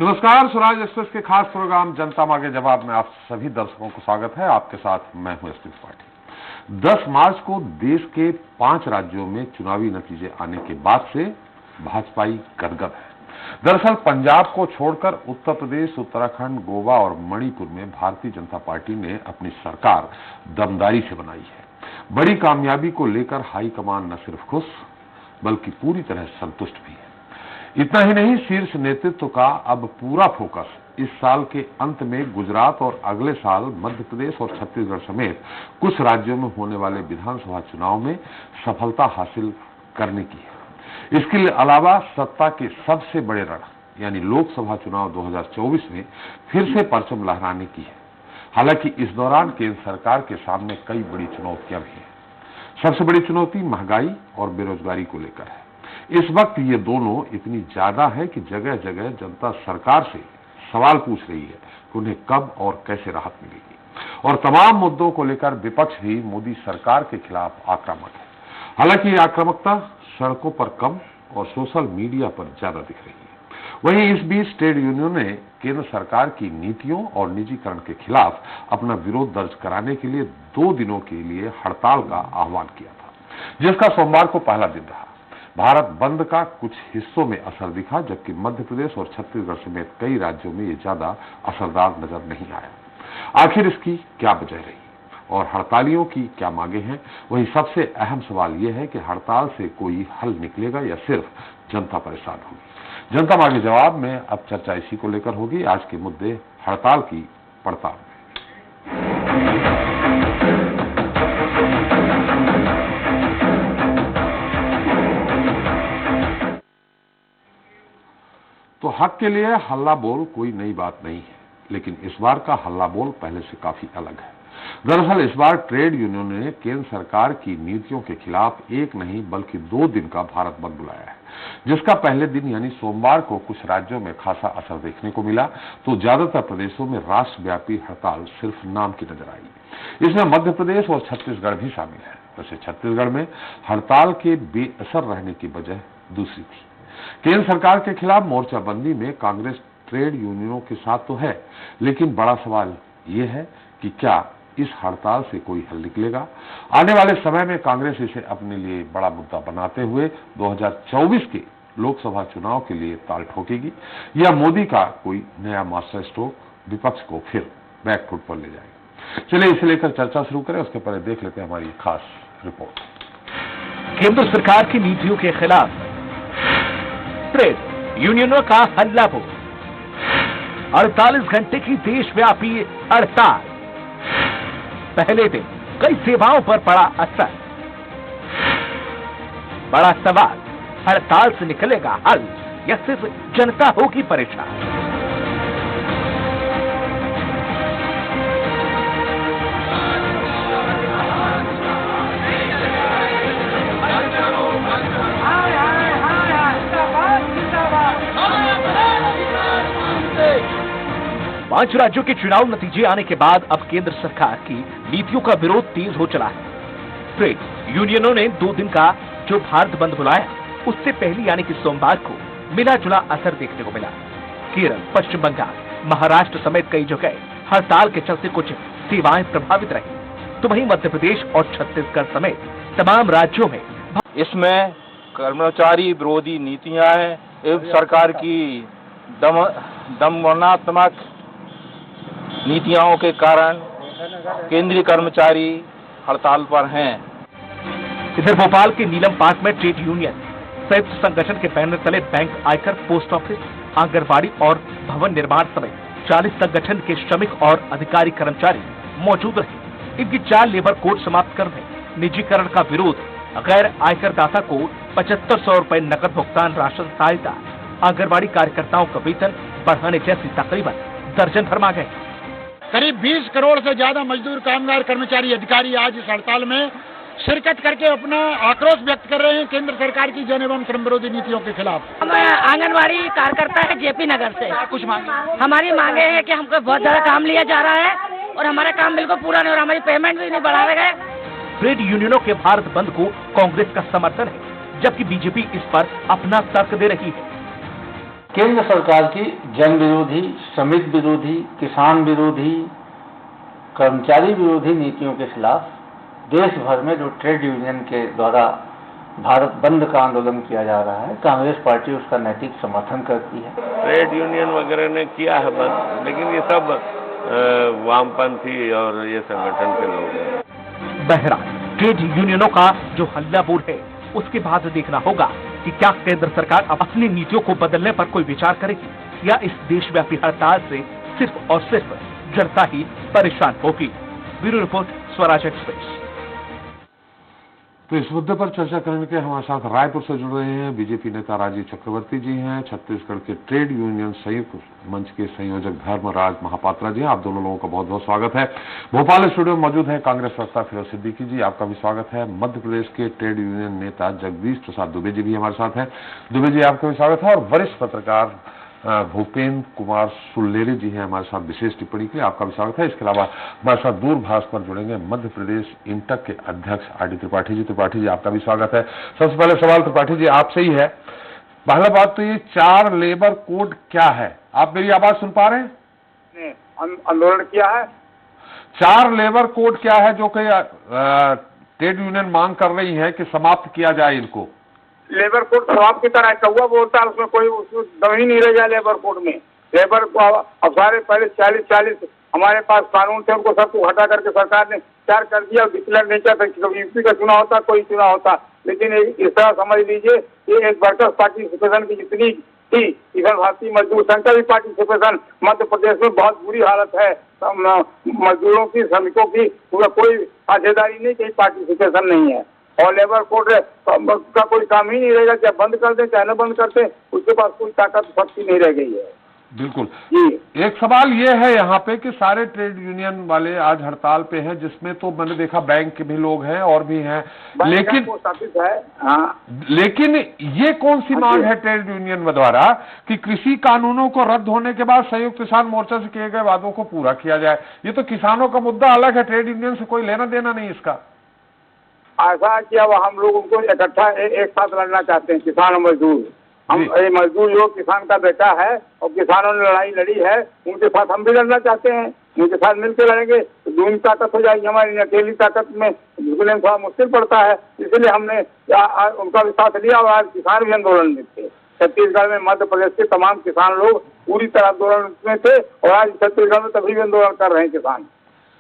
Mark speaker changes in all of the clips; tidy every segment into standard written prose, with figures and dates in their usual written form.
Speaker 1: नमस्कार, स्वराज एक्सप्रेस के खास प्रोग्राम जनता मांगे जवाब में आप सभी दर्शकों को स्वागत है। आपके साथ मैं हूं एसपी त्रिपाठी। 10 मार्च को देश के 5 राज्यों में चुनावी नतीजे आने के बाद से भाजपाई गदगद है। दरअसल पंजाब को छोड़कर उत्तर प्रदेश, उत्तराखंड, गोवा और मणिपुर में भारतीय जनता पार्टी ने अपनी सरकार दमदारी से बनाई है। बड़ी कामयाबी को लेकर हाईकमान न सिर्फ खुश बल्कि पूरी तरह संतुष्ट भी है। इतना ही नहीं, शीर्ष नेतृत्व का अब पूरा फोकस इस साल के अंत में गुजरात और अगले साल मध्य प्रदेश और छत्तीसगढ़ समेत कुछ राज्यों में होने वाले विधानसभा चुनाव में सफलता हासिल करने की है। इसके अलावा सत्ता के सबसे बड़े रण यानी लोकसभा चुनाव 2024 में फिर से परचम लहराने की है। हालांकि इस दौरान केंद्र सरकार के सामने कई बड़ी चुनौतियां भी हैं। सबसे बड़ी चुनौती महंगाई और बेरोजगारी को लेकर है। इस वक्त ये दोनों इतनी ज्यादा है कि जगह जगह जनता सरकार से सवाल पूछ रही है कि उन्हें कब और कैसे राहत मिलेगी। और तमाम मुद्दों को लेकर विपक्ष भी मोदी सरकार के खिलाफ आक्रामक है। हालांकि ये आक्रामकता सड़कों पर कम और सोशल मीडिया पर ज्यादा दिख रही है। वहीं इस बीच ट्रेड यूनियन ने केंद्र सरकार की नीतियों और निजीकरण के खिलाफ अपना विरोध दर्ज कराने के लिए 2 दिनों के लिए हड़ताल का आह्वान किया था, जिसका सोमवार को पहला दिन रहा। भारत बंद का कुछ हिस्सों में असर दिखा, जबकि मध्य प्रदेश और छत्तीसगढ़ समेत कई राज्यों में ये ज्यादा असरदार नजर नहीं आया। आखिर इसकी क्या वजह रही और हड़तालियों की क्या मांगे हैं? वही सबसे अहम सवाल यह है कि हड़ताल से कोई हल निकलेगा या सिर्फ जनता परेशान होगी। जनता मांगे जवाब में अब चर्चा इसी को लेकर होगी। आज के मुद्दे हड़ताल की पड़ताल में। तो हक के लिए हल्ला बोल कोई नई बात नहीं है, लेकिन इस बार का हल्ला बोल पहले से काफी अलग है। दरअसल इस बार ट्रेड यूनियन ने केंद्र सरकार की नीतियों के खिलाफ एक नहीं बल्कि 2 दिन का भारत बंद बुलाया है, जिसका पहले दिन यानी सोमवार को कुछ राज्यों में खासा असर देखने को मिला, तो ज्यादातर प्रदेशों में राष्ट्रव्यापी हड़ताल सिर्फ नाम की नजर आई। इसमें मध्य प्रदेश और छत्तीसगढ़ भी शामिल है। वैसे छत्तीसगढ़ में हड़ताल के बेअसर रहने की वजह दूसरी थी। केंद्र सरकार के खिलाफ मोर्चाबंदी में कांग्रेस ट्रेड यूनियनों के साथ तो है, लेकिन बड़ा सवाल यह है कि क्या इस हड़ताल से कोई हल निकलेगा? आने वाले समय में कांग्रेस इसे अपने लिए बड़ा मुद्दा बनाते हुए 2024 के लोकसभा चुनाव के लिए ताल ठोकेगी या मोदी का कोई नया मास्टर स्ट्रोक विपक्ष को फिर बैकफुट पर ले जाएगा? चलिए इसे लेकर चर्चा शुरू करें। उसके पहले देख लेते हैं हमारी खास रिपोर्ट।
Speaker 2: केंद्र सरकार की नीतियों के खिलाफ ट्रेड यूनियनों का हल्ला बोल। 48 घंटे की देशव्यापी हड़ताल। पहले दिन कई सेवाओं पर पड़ा असर। बड़ा सवाल, हड़ताल से निकलेगा हल या सिर्फ जनता होगी परेशान? पांच राज्यों के चुनाव नतीजे आने के बाद अब केंद्र सरकार की नीतियों का विरोध तेज हो चला है। ट्रेड यूनियनों ने 2 दिन का जो भारत बंद बुलाया, उससे पहले यानी कि सोमवार को मिला जुला असर देखने को मिला। केरल, पश्चिम बंगाल, महाराष्ट्र समेत कई जगह हड़ताल के चलते कुछ सेवाएं प्रभावित रही, तो वहीं मध्य प्रदेश और छत्तीसगढ़ समेत तमाम राज्यों में
Speaker 3: इसमें कर्मचारी विरोधी नीतियां हैं। सरकार की दमनात्मक नीतियों के कारण केंद्रीय कर्मचारी हड़ताल पर हैं।
Speaker 2: इधर भोपाल के नीलम पार्क में ट्रेड यूनियन संयुक्त संगठन के बैनर तले बैंक, आयकर, पोस्ट ऑफिस, आंगनबाड़ी और भवन निर्माण समेत 40 संगठन के श्रमिक और अधिकारी कर्मचारी मौजूद रहे। इनकी 4 लेबर कोड समाप्त करने, निजीकरण का विरोध, गैर आयकर दाता को 7500 रुपए नकद भुगतान राशन सहायता, आंगनबाड़ी कार्यकर्ताओं का वेतन बढ़ाने जैसी तकरीबन दर्जन भर मांगे।
Speaker 4: करीब 20 करोड़ से ज्यादा मजदूर, कामगार, कर्मचारी, अधिकारी आज इस हड़ताल में शिरकत करके अपना आक्रोश व्यक्त कर रहे हैं केंद्र सरकार की जन एवं श्रम विरोधी नीतियों के खिलाफ।
Speaker 5: हम आंगनबाड़ी कार्यकर्ता है जेपी नगर से।
Speaker 4: कुछ मांगे?
Speaker 5: हमारी मांगे है कि हमको बहुत ज्यादा काम लिया जा रहा है और हमारा काम बिल्कुल पूरा नहीं हो रहा, हमारी पेमेंट भी नहीं बढ़ा रहे गए।
Speaker 2: ट्रेड यूनियनों के भारत बंद को कांग्रेस का समर्थन है, जबकि बीजेपी इस पर अपना तर्क दे रही है।
Speaker 6: केंद्र सरकार की जन विरोधी, श्रमिक विरोधी, किसान विरोधी, कर्मचारी विरोधी नीतियों के खिलाफ देश भर में जो ट्रेड यूनियन के द्वारा भारत बंद का आंदोलन किया जा रहा है, कांग्रेस पार्टी उसका नैतिक समर्थन करती है।
Speaker 7: ट्रेड यूनियन वगैरह ने किया है बंद, लेकिन ये सब वामपंथी और ये संगठन के लोग हैं।
Speaker 2: बहरहाल ट्रेड यूनियनों का जो हल्ला बोल है, उसके बाद देखना होगा कि क्या केंद्र सरकार अब अपनी नीतियों को बदलने पर कोई विचार करेगी या इस देशव्यापी हड़ताल से सिर्फ और सिर्फ जनता ही परेशान होगी। Bureau report, Swaraj express.
Speaker 1: तो इस मुद्दे पर चर्चा करने के हमारे साथ रायपुर से जुड़ रहे हैं बीजेपी नेता राजीव चक्रवर्ती जी हैं, छत्तीसगढ़ के ट्रेड यूनियन संयुक्त मंच के संयोजक धर्मराज महापात्रा जी हैं। आप दोनों लोगों का बहुत बहुत स्वागत है। भोपाल स्टूडियो में मौजूद है कांग्रेस प्रवक्ता फिरोज सिद्दीकी जी, आपका भी स्वागत है। मध्य प्रदेश के ट्रेड यूनियन नेता जगदीश प्रसाद दुबे जी भी हमारे साथ हैं। दुबे जी, आपका भी स्वागत है। और वरिष्ठ पत्रकार भूपेंद्र कुमार सुल्लेरी जी हैं हमारे साथ विशेष टिप्पणी के लिए, आपका भी स्वागत है। इसके अलावा हमारे साथ दूरभाष पर जुड़ेंगे मध्य प्रदेश इंटक के अध्यक्ष आर.डी. त्रिपाठी जी। त्रिपाठी जी, आपका भी स्वागत है। सबसे पहले सवाल त्रिपाठी जी आपसे ही है। पहला बात तो ये 4 लेबर कोड क्या है? आप मेरी आवाज सुन पा रहे हैं?
Speaker 8: आंदोलन किया है
Speaker 1: 4 लेबर कोड क्या है जो कि ट्रेड यूनियन मांग कर रही है कि समाप्त किया जाए इनको?
Speaker 8: लेबर कोड शराब की तरह कौवा बोलता है, उसमें कोई दम ही नहीं रह गया लेबर कोड में। लेबर को अब सारे पहले 40 हमारे पास कानून थे, उनको सबको हटा करके सरकार ने 4 कर दिया। डिक्लेयर नहीं किया था, कभी यूपी का चुनाव होता, कोई चुनाव होता। लेकिन इस तरह समझ लीजिए ये एक वर्कर्स पार्टिसिपेशन की जितनी थी, इधर भारतीय मजदूर संघ का भी पार्टिसिपेशन मध्य प्रदेश में बहुत बुरी हालत है। मजदूरों की, श्रमिकों की कोई साझेदारी नहीं, कहीं पार्टिसिपेशन नहीं है। और लेबर कोड का कोई काम ही नहीं रहेगा, चाहे बंद कर दे चाहे न बंद करते, उसके पास कोई ताकत शक्ति नहीं रह गई है।
Speaker 1: बिल्कुल
Speaker 8: जी।
Speaker 1: एक सवाल ये है यहाँ पे कि सारे ट्रेड यूनियन वाले आज हड़ताल पे हैं, जिसमें तो मैंने देखा बैंक के भी लोग हैं और भी हैं, लेकिन
Speaker 8: पोस्ट ऑफिस है। हाँ,
Speaker 1: लेकिन ये कौन सी मांग है ट्रेड यूनियन द्वारा कि कृषि कानूनों को रद्द होने के बाद संयुक्त किसान मोर्चा से किए गए वादों को पूरा किया जाए? ये तो किसानों का मुद्दा अलग है, ट्रेड यूनियन से कोई लेना देना नहीं इसका।
Speaker 8: ऐसा किया वो हम लोग उनको इकट्ठा एक साथ लड़ना चाहते हैं, किसान और मजदूर। हम ये मजदूर जो किसान का बेटा है और किसानों ने लड़ाई लड़ी है, उनके साथ हम भी लड़ना चाहते हैं। उनके साथ मिलकर लड़ेंगे तो दूनी ताकत हो जाएगी, हमारी अकेली ताकत में झुकने में थोड़ा मुश्किल पड़ता है। इसलिए हमने उनका भी साथ लिया और आज किसान भी आंदोलन में थे। छत्तीसगढ़ में मध्य प्रदेश के तमाम किसान लोग पूरी तरह आंदोलन में थे और आज छत्तीसगढ़ में तभी भी आंदोलन कर रहे हैं किसान।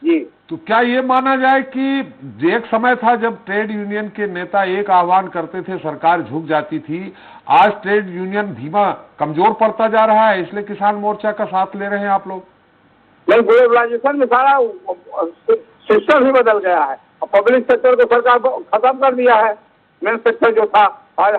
Speaker 8: जी।
Speaker 1: तो क्या ये माना जाए कि एक समय था जब ट्रेड यूनियन के नेता एक आह्वान करते थे, सरकार झुक जाती थी, आज ट्रेड यूनियन धीमा कमजोर पड़ता जा रहा है, इसलिए किसान मोर्चा का साथ ले रहे हैं आप लोग?
Speaker 8: नहीं, ग्लोबलाइजेशन में सारा सिस्टम ही बदल गया है। पब्लिक सेक्टर को सरकार खत्म कर दिया है। मेन सेक्टर जो था, आज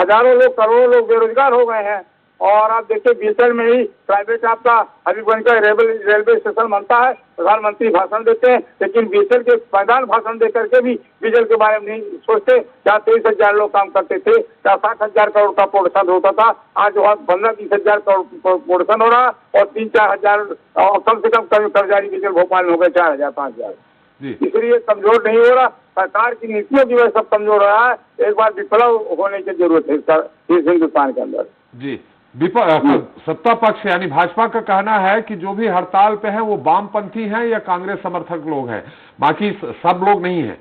Speaker 8: हजारों लोग, करोड़ों लोग बेरोजगार हो गए हैं। और आप देखिए बीसर में ही प्राइवेट आपका हबीबगंज का रेलवे स्टेशन बनता है, प्रधानमंत्री भाषण देते हैं, लेकिन बीसर के मैदान भाषण दे करके भी डीजल के बारे में नहीं सोचते। जहाँ 23,000 लोग काम करते थे, जहाँ 60,000 करोड़ का प्रोडक्शन होता था, आज वहाँ 15-20 हजार करोड़ प्रोडक्शन हो रहा और 3-4 हजार कम से कम कर्मचारी डीजल भोपाल में हो गए 4,000-5,000। इसलिए कमजोर नहीं हो रहा, सरकार की नीतियों की वजह से सब कमजोर हो रहा है। एक बार विप्लव होने की जरूरत है इस हिंदुस्तान के अंदर।
Speaker 1: जी। सत्ता पक्ष यानी भाजपा का कहना है कि जो भी हड़ताल पे है वो वामपंथी हैं या कांग्रेस समर्थक लोग हैं, बाकी सब लोग नहीं हैं।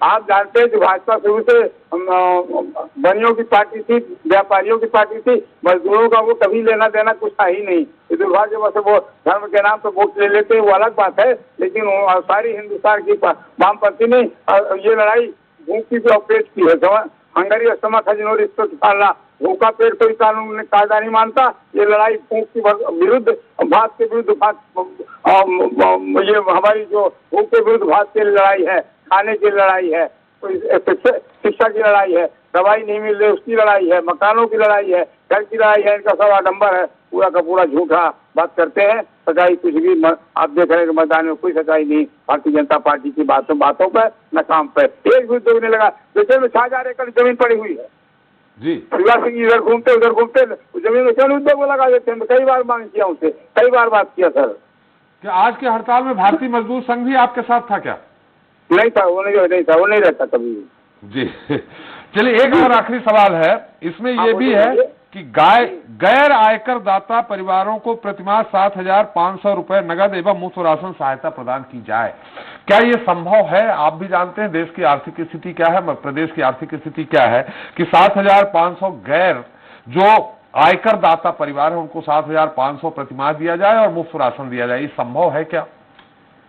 Speaker 8: आप जानते हैं कि भाजपा शुरू से बनियों की पार्टी थी, व्यापारियों की पार्टी थी, मजदूरों का वो कभी लेना देना कुछ था ही नहीं। दुर्भाग्यवश वो धर्म के नाम पे वोट ले लेते हैं, वो अलग बात है, लेकिन सारी हिंदुस्तान की वामपंथी ने ये लड़ाई भूख की पेट की है। हंगरी अस्थमा खजनोर इसको निकालना, भूखा पेट कोई कानून कायदा नहीं मानता। ये लड़ाई भूख के विरुद्ध, भात के विरुद्ध, ये हमारी जो भूख के विरुद्ध भात की लड़ाई है, खाने की लड़ाई है, शिक्षा की लड़ाई है, दवाई नहीं मिल रही उसकी लड़ाई है, मकानों की लड़ाई है, घर की लड़ाई है। इनका सब आडंबर है, पूरा का पूरा झूठा बात करते हैं। सच्चाई कुछ भी आप देख रहे हैं कि मैदान में कोई सच्चाई नहीं भारतीय जनता पार्टी की बातों पर न काम पर। एक भी उद्योग नहीं लगा। जैसे में 6,000 एकड़ जमीन पड़ी हुई है जी, परिवार सिंह इधर घूमते उधर घूमते, जमीन में क्यों उद्योग लगा देते हैं? कई बार मांग किया उनसे, कई बार बात किया सर।
Speaker 1: क्या आज के हड़ताल में भारतीय मजदूर संघ भी आपके साथ था क्या?
Speaker 8: नहीं था, वो नहीं था, वो नहीं रहता कभी।
Speaker 1: जी चलिए, एक और आखिरी सवाल है, इसमें ये भी है कि गैर आयकर दाता परिवारों को प्रतिमाह 7,500 रुपए नगद एवं मुफ्त राशन सहायता प्रदान की जाए। क्या ये संभव है? आप भी जानते हैं देश की आर्थिक स्थिति क्या है, प्रदेश की आर्थिक स्थिति क्या है कि 7,500 गैर जो आयकर दाता परिवार है उनको 7,500 प्रतिमाह दिया जाए और मुफ्त राशन दिया जाए, ये संभव है क्या?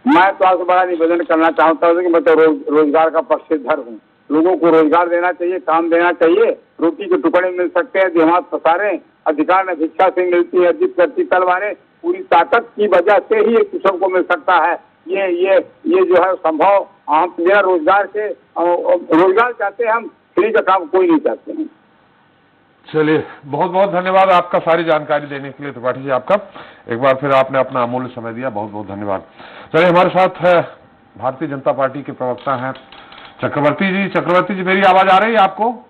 Speaker 8: मैं तो आपसे बड़ा निवेदन करना चाहता हूँ कि मैं तो रोजगार का पक्षधर हूँ। लोगों को रोजगार देना चाहिए, काम देना चाहिए। रोटी के टुकड़े मिल सकते हैं, दिमाग पसारे, अधिकार में भिक्षा से मिलती है, जिस करती तलवारें, पूरी ताकत की वजह से ही एक सबको मिल सकता है। ये जो है संभव, हम बिना रोजगार के रोजगार चाहते हैं, हम फ्री का काम कोई नहीं चाहते हैं।
Speaker 1: चलिए, बहुत बहुत धन्यवाद आपका सारी जानकारी देने के लिए त्रिपाठी जी। आपका एक बार फिर आपने अपना अमूल्य समय दिया, बहुत बहुत धन्यवाद। चलिए, हमारे साथ है भारतीय जनता पार्टी के प्रवक्ता हैं चक्रवर्ती जी। चक्रवर्ती जी, मेरी आवाज आ रही है आपको?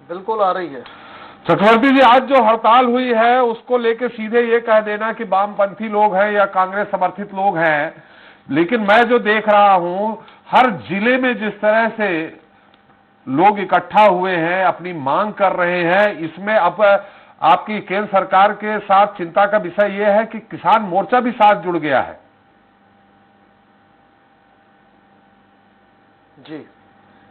Speaker 9: बिल्कुल आ रही है।
Speaker 1: चक्रवर्ती जी, आज जो हड़ताल हुई है उसको लेके सीधे ये कह देना कि वामपंथी लोग हैं या कांग्रेस समर्थित लोग हैं, लेकिन मैं जो देख रहा हूं हर जिले में जिस तरह से लोग इकट्ठा हुए हैं, अपनी मांग कर रहे हैं, इसमें अब आपकी केंद्र सरकार के साथ चिंता का विषय यह है कि किसान मोर्चा भी साथ जुड़ गया है।
Speaker 9: जी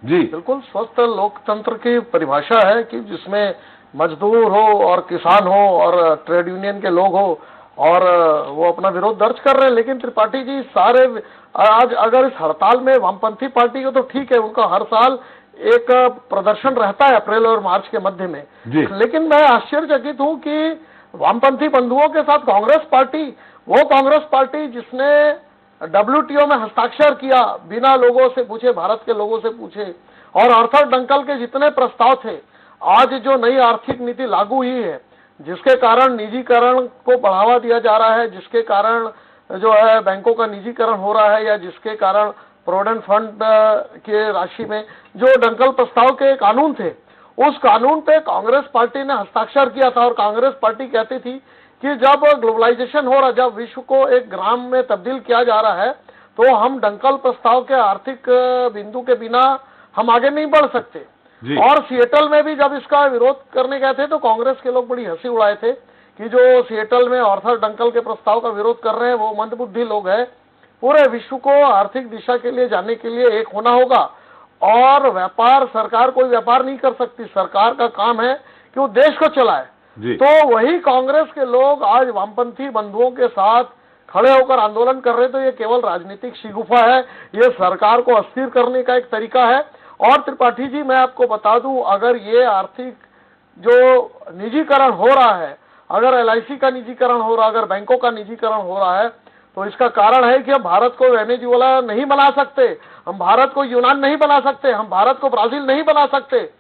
Speaker 9: जी, बिल्कुल स्वस्थ लोकतंत्र की परिभाषा है कि जिसमें मजदूर हो और किसान हो और ट्रेड यूनियन के लोग हो और वो अपना विरोध दर्ज कर रहे हैं। लेकिन त्रिपाठी जी, सारे आज अगर इस हड़ताल में वामपंथी पार्टी को तो ठीक है, उनका हर साल एक प्रदर्शन रहता है अप्रैल और मार्च के मध्य में, लेकिन मैं आश्चर्यचकित हूं कि वामपंथी बंधुओं के साथ कांग्रेस पार्टी, वो कांग्रेस पार्टी जिसने WTO में हस्ताक्षर किया बिना लोगों से पूछे, भारत के लोगों से पूछे, और आर्थर डंकल के जितने प्रस्ताव थे, आज जो नई आर्थिक नीति लागू हुई है जिसके कारण निजीकरण को बढ़ावा दिया जा रहा है, जिसके कारण जो है बैंकों का निजीकरण हो रहा है, या जिसके कारण प्रोविडेंट फंड के राशि में जो डंकल प्रस्ताव के कानून थे, उस कानून पे कांग्रेस पार्टी ने हस्ताक्षर किया था। और कांग्रेस पार्टी कहती थी कि जब ग्लोबलाइजेशन हो रहा, जब विश्व को एक ग्राम में तब्दील किया जा रहा है, तो हम डंकल प्रस्ताव के आर्थिक बिंदु के बिना हम आगे नहीं बढ़ सकते। और सिएटल में भी जब इसका विरोध करने गए थे तो कांग्रेस के लोग बड़ी हंसी उड़ाए थे कि जो सिएटल में आर्थर डंकल के प्रस्ताव का विरोध कर रहे हैं वो मंदबुद्धि लोग हैं। पूरे विश्व को आर्थिक दिशा के लिए जाने के लिए एक होना होगा, और व्यापार, सरकार कोई व्यापार नहीं कर सकती, सरकार का काम है कि वो देश को चलाए। तो वही कांग्रेस के लोग आज वामपंथी बंधुओं के साथ खड़े होकर आंदोलन कर रहे, तो ये केवल राजनीतिक शिगुफा है, ये सरकार को अस्थिर करने का एक तरीका है। और त्रिपाठी जी, मैं आपको बता दूं, अगर ये आर्थिक जो निजीकरण हो रहा है, अगर LIC का निजीकरण हो रहा है, अगर बैंकों का निजीकरण हो रहा है, तो इसका कारण है कि हम भारत को वेनेजुएला नहीं बना सकते, हम भारत को यूनान नहीं बना सकते, हम भारत को ब्राजील नहीं बना सकते,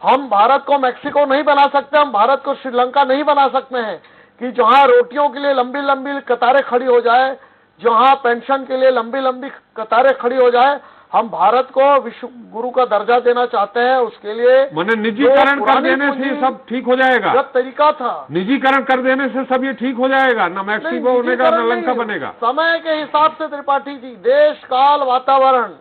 Speaker 9: हम भारत को मैक्सिको नहीं बना सकते, हम भारत को श्रीलंका नहीं बना सकते हैं कि जहां रोटियों के लिए लंबी लंबी कतारें खड़ी हो जाए, जहां पेंशन के लिए लंबी लंबी कतारें खड़ी हो जाए। हम भारत को विश्व गुरु का दर्जा देना चाहते हैं, उसके लिए
Speaker 1: मैंने निजीकरण कर देने से सब ठीक हो जाएगा।
Speaker 9: जब तरीका था
Speaker 1: निजीकरण कर देने से सब ये ठीक हो जाएगा, न मैक्सिको बनेगा न लंका बनेगा।
Speaker 9: समय के हिसाब से त्रिपाठी जी, देश काल वातावरण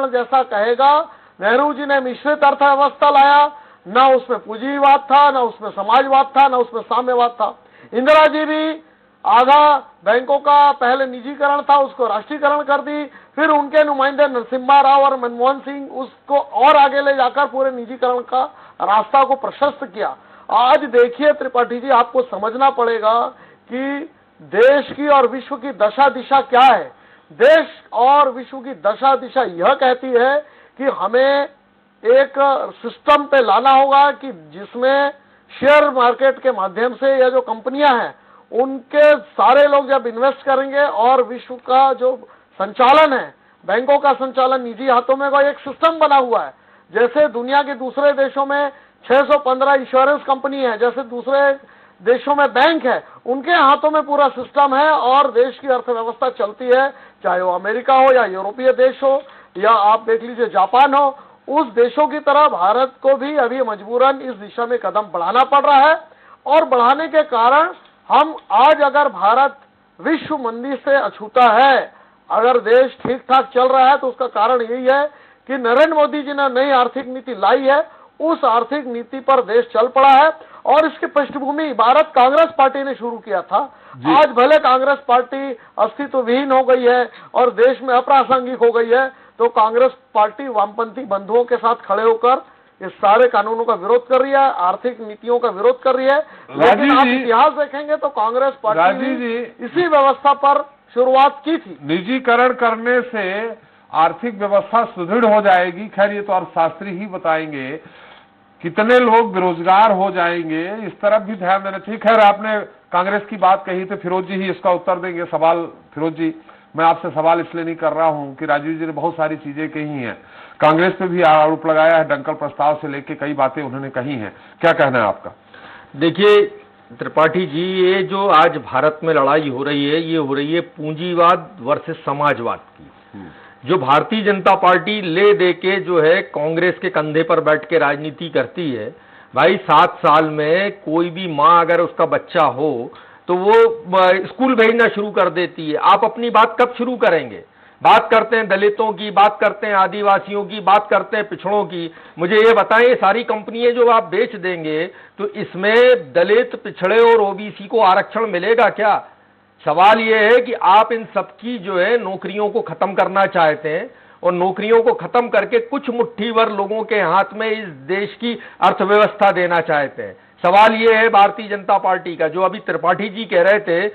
Speaker 9: जैसा कहेगा। नेहरू जी ने मिश्रित अर्थव्यवस्था लाया, न उसमें पूंजीवाद था, न उसमें समाजवाद था, न उसमें साम्यवाद था। इंदिरा जी भी आधा बैंकों का पहले निजीकरण था, उसको राष्ट्रीयकरण कर दी, फिर उनके नुमाइंदे नरसिम्हा राव और मनमोहन सिंह उसको और आगे ले जाकर पूरे निजीकरण का रास्ता को प्रशस्त किया। आज देखिए त्रिपाठी जी, आपको समझना पड़ेगा कि देश की और विश्व की दशा दिशा क्या है। देश और विश्व की दशा दिशा यह कहती है कि हमें एक सिस्टम पे लाना होगा कि जिसमें शेयर मार्केट के माध्यम से या जो कंपनियां हैं उनके सारे लोग जब इन्वेस्ट करेंगे और विश्व का जो संचालन है, बैंकों का संचालन निजी हाथों में, वो एक सिस्टम बना हुआ है। जैसे दुनिया के दूसरे देशों में 615 इंश्योरेंस कंपनी है, जैसे दूसरे देशों में बैंक है, उनके हाथों में पूरा सिस्टम है और देश की अर्थव्यवस्था चलती है, चाहे वो अमेरिका हो या यूरोपीय देश हो या आप देख लीजिए जापान हो। उस देशों की तरह भारत को भी अभी मजबूरन इस दिशा में कदम बढ़ाना पड़ रहा है, और बढ़ाने के कारण हम आज अगर भारत विश्व मंदी से अछूता है, अगर देश ठीक ठाक चल रहा है तो उसका कारण यही है कि नरेंद्र मोदी जी ने नई आर्थिक नीति लाई है। उस आर्थिक नीति पर देश चल पड़ा है और इसकी पृष्ठभूमि भारत कांग्रेस पार्टी ने शुरू किया था। आज भले कांग्रेस पार्टी अस्तित्व विहीन हो गई है और देश में अप्रासंगिक हो गई है, तो कांग्रेस पार्टी वामपंथी बंधुओं के साथ खड़े होकर इस सारे कानूनों का विरोध कर रही है, आर्थिक नीतियों का विरोध कर रही है। लेकिन आप इतिहास देखेंगे तो कांग्रेस पार्टी ने इसी व्यवस्था पर शुरुआत की थी।
Speaker 1: निजीकरण करने से आर्थिक व्यवस्था सुदृढ़ हो जाएगी। खैर ये तो अर्थशास्त्री ही बताएंगे। कितने लोग बेरोजगार हो जाएंगे, इस तरफ भी ध्यान देना चाहिए। खैर आपने कांग्रेस की बात कही तो फिरोज जी ही इसका उत्तर देंगे। सवाल फिरोज जी, मैं आपसे सवाल इसलिए नहीं कर रहा हूं कि राजीव जी ने बहुत सारी चीजें कही हैं, कांग्रेस पे भी आरोप लगाया है, डंकल प्रस्ताव से लेके कई बातें उन्होंने कही हैं। क्या कहना है आपका?
Speaker 10: देखिए त्रिपाठी जी, ये जो आज भारत में लड़ाई हो रही है, ये हो रही है पूंजीवाद वर्सेस समाजवाद की। जो भारतीय जनता पार्टी ले दे के जो है कांग्रेस के कंधे पर बैठ के राजनीति करती है। भाई 7 साल में कोई भी माँ अगर उसका बच्चा हो तो वो स्कूल भेजना शुरू कर देती है। आप अपनी बात कब शुरू करेंगे? बात करते हैं दलितों की, बात करते हैं आदिवासियों की, बात करते हैं पिछड़ों की। मुझे ये बताएं, ये सारी कंपनियां जो आप बेच देंगे तो इसमें दलित, पिछड़े और ओबीसी को आरक्षण मिलेगा क्या? सवाल ये है कि आप इन सबकी जो है नौकरियों को खत्म करना चाहते हैं और नौकरियों को खत्म करके कुछ मुट्ठी भर लोगों के हाथ में इस देश की अर्थव्यवस्था देना चाहते हैं। सवाल ये है भारतीय जनता पार्टी का, जो अभी त्रिपाठी जी कह रहे थे,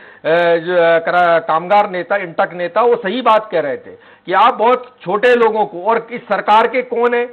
Speaker 10: कामगार नेता, इंटक नेता, वो सही बात कह रहे थे कि आप बहुत छोटे लोगों को, और इस सरकार के कौन है,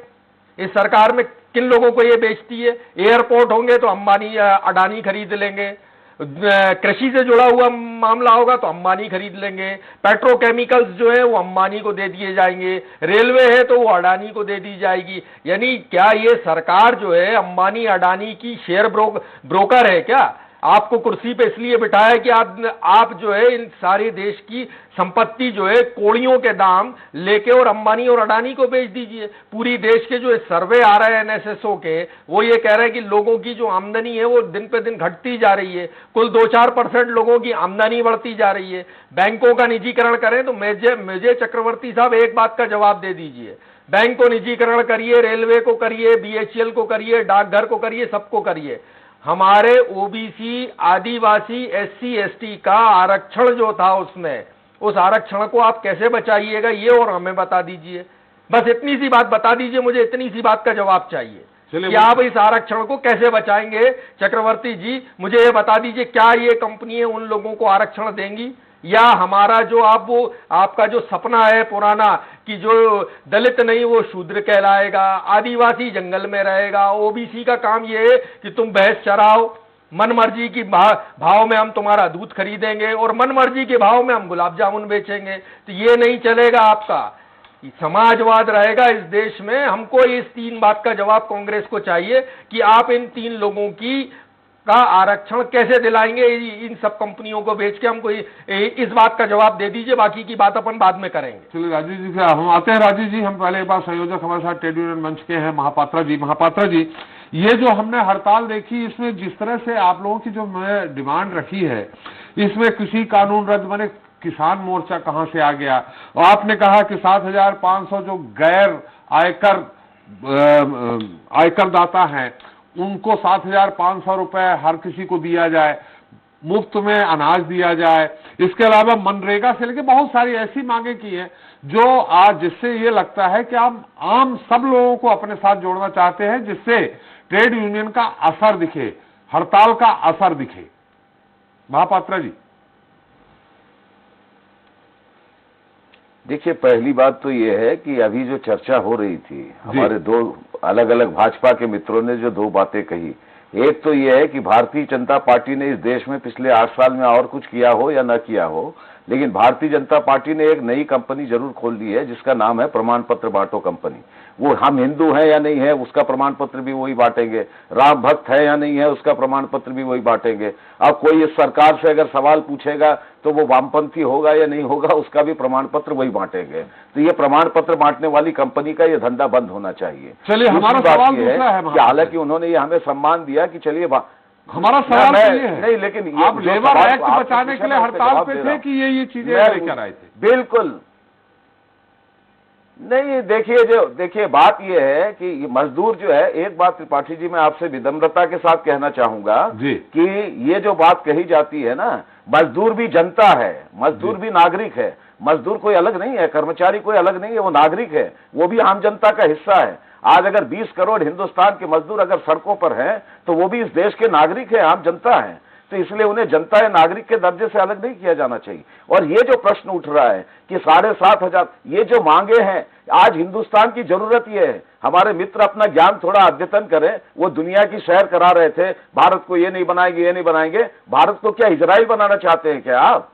Speaker 10: इस सरकार में किन लोगों को ये बेचती है? एयरपोर्ट होंगे तो अंबानी अडानी खरीद लेंगे, कृषि से जुड़ा हुआ मामला होगा तो अंबानी खरीद लेंगे, पेट्रोकेमिकल्स जो है वो अंबानी को दे दिए जाएंगे, रेलवे है तो वो अडानी को दे दी जाएगी। यानी क्या ये सरकार जो है अंबानी अडानी की शेयर ब्रोकर है क्या? आपको कुर्सी पे इसलिए बिठाया कि आप जो है इन सारे देश की संपत्ति जो है कोड़ियों के दाम लेके और अंबानी और अडानी को बेच दीजिए। पूरी देश के जो सर्वे आ रहे हैं एनएसएसओ के, वो ये कह रहे हैं कि लोगों की जो आमदनी है वो दिन पे दिन घटती जा रही है। कुल 2-4% लोगों की आमदनी बढ़ती जा रही है। बैंकों का निजीकरण करें तो मुझे चक्रवर्ती साहब एक बात का जवाब दे दीजिए। बैंक को निजीकरण करिए, रेलवे को करिए, बीएचईएल को करिए, डाकघर को करिए, सबको करिए। हमारे ओबीसी, आदिवासी, एससी, एसटी का आरक्षण जो था उसमें, उस आरक्षण को आप कैसे बचाइएगा ये और हमें बता दीजिए। बस इतनी सी बात बता दीजिए, मुझे इतनी सी बात का जवाब चाहिए कि आप इस आरक्षण को कैसे बचाएंगे। चक्रवर्ती जी मुझे ये बता दीजिए, क्या ये कंपनी उन लोगों को आरक्षण देंगी, या हमारा जो आपका जो सपना है पुराना कि जो दलित नहीं वो शूद्र कहलाएगा, आदिवासी जंगल में रहेगा, ओबीसी का काम ये है कि तुम भैंस चराओ, मनमर्जी की भाव में हम तुम्हारा दूध खरीदेंगे और मनमर्जी के भाव में हम गुलाब जामुन बेचेंगे, तो ये नहीं चलेगा। आपका समाजवाद रहेगा इस देश में। हमको इस 3 बात का जवाब कांग्रेस को चाहिए कि आप इन 3 लोगों की का आरक्षण कैसे दिलाएंगे। इन सब कंपनियों को बेच के हमको इस बात का जवाब दे दीजिए, बाकी की बात अपन बाद में करेंगे।
Speaker 1: चलिए राजीव जी से हम आते हैं। राजीव जी, हम पहले एक बार संयोजक हमारे साथ ट्रेड यूनियन मंच के हैं महापात्रा जी। महापात्रा जी, ये जो हमने हड़ताल देखी, इसमें जिस तरह से आप लोगों की जो डिमांड रखी है, इसमें कृषि कानून रद्द, माने किसान मोर्चा कहां से आ गया? और आपने कहा कि 7,500 जो गैर आयकर दाता हैं उनको 7,500 रुपए हर किसी को दिया जाए, मुफ्त में अनाज दिया जाए। इसके अलावा मनरेगा से लेकर बहुत सारी ऐसी मांगे की हैं जो आज, जिससे ये लगता है कि हम आम सब लोगों को अपने साथ जोड़ना चाहते हैं, जिससे ट्रेड यूनियन का असर दिखे, हड़ताल का असर दिखे। महापात्रा जी,
Speaker 7: देखिए, पहली बात तो ये है कि अभी जो चर्चा हो रही थी, हमारे 2 अलग अलग भाजपा के मित्रों ने जो 2 बातें कही, एक तो ये है कि भारतीय जनता पार्टी ने इस देश में पिछले 8 साल में और कुछ किया हो या न किया हो, लेकिन भारतीय जनता पार्टी ने एक नई कंपनी जरूर खोल ली है जिसका नाम है प्रमाण पत्र बांटो कंपनी। वो हम हिंदू हैं या नहीं है उसका प्रमाण पत्र भी वही बांटेंगे, राम भक्त है या नहीं है उसका प्रमाण पत्र भी वही बांटेंगे। अब कोई इस सरकार से अगर सवाल पूछेगा तो वो वामपंथी होगा या नहीं होगा, उसका भी प्रमाण पत्र वही बांटेंगे। तो ये प्रमाण पत्र बांटने वाली कंपनी का ये धंधा बंद होना चाहिए।
Speaker 1: चलिए, हमारा सवाल दूसरा है
Speaker 7: कि हालांकि उन्होंने ये हमें सम्मान दिया कि चलिए,
Speaker 1: हमारा सवाल ये है
Speaker 7: नहीं, लेकिन
Speaker 1: आप लेबर एक्ट बचाने के लिए हड़ताल पे थे कि ये चीजें लेकर आए थे?
Speaker 7: बिल्कुल, नहीं, देखिए बात ये है कि ये मजदूर जो है, एक बात त्रिपाठी जी मैं आपसे विनम्रता के साथ कहना चाहूंगा कि ये जो बात कही जाती है ना, मजदूर भी जनता है, मजदूर भी नागरिक है, मजदूर कोई अलग नहीं है, कर्मचारी कोई अलग नहीं है, वो नागरिक है, वो भी आम जनता का हिस्सा है। आज अगर 20 करोड़ हिंदुस्तान के मजदूर अगर सड़कों पर हैं तो वो भी इस देश के नागरिक है, आम जनता है, तो इसलिए उन्हें जनता या नागरिक के दर्जे से अलग नहीं किया जाना चाहिए। और ये जो प्रश्न उठ रहा है कि 7,500 ये जो मांगे हैं, आज हिंदुस्तान की जरूरत ये है, हमारे मित्र अपना ज्ञान थोड़ा अद्यतन करें। वो दुनिया की सैर करा रहे थे, भारत को ये नहीं बनाएंगे, ये नहीं बनाएंगे। भारत को क्या इजराइल बनाना चाहते हैं क्या आप?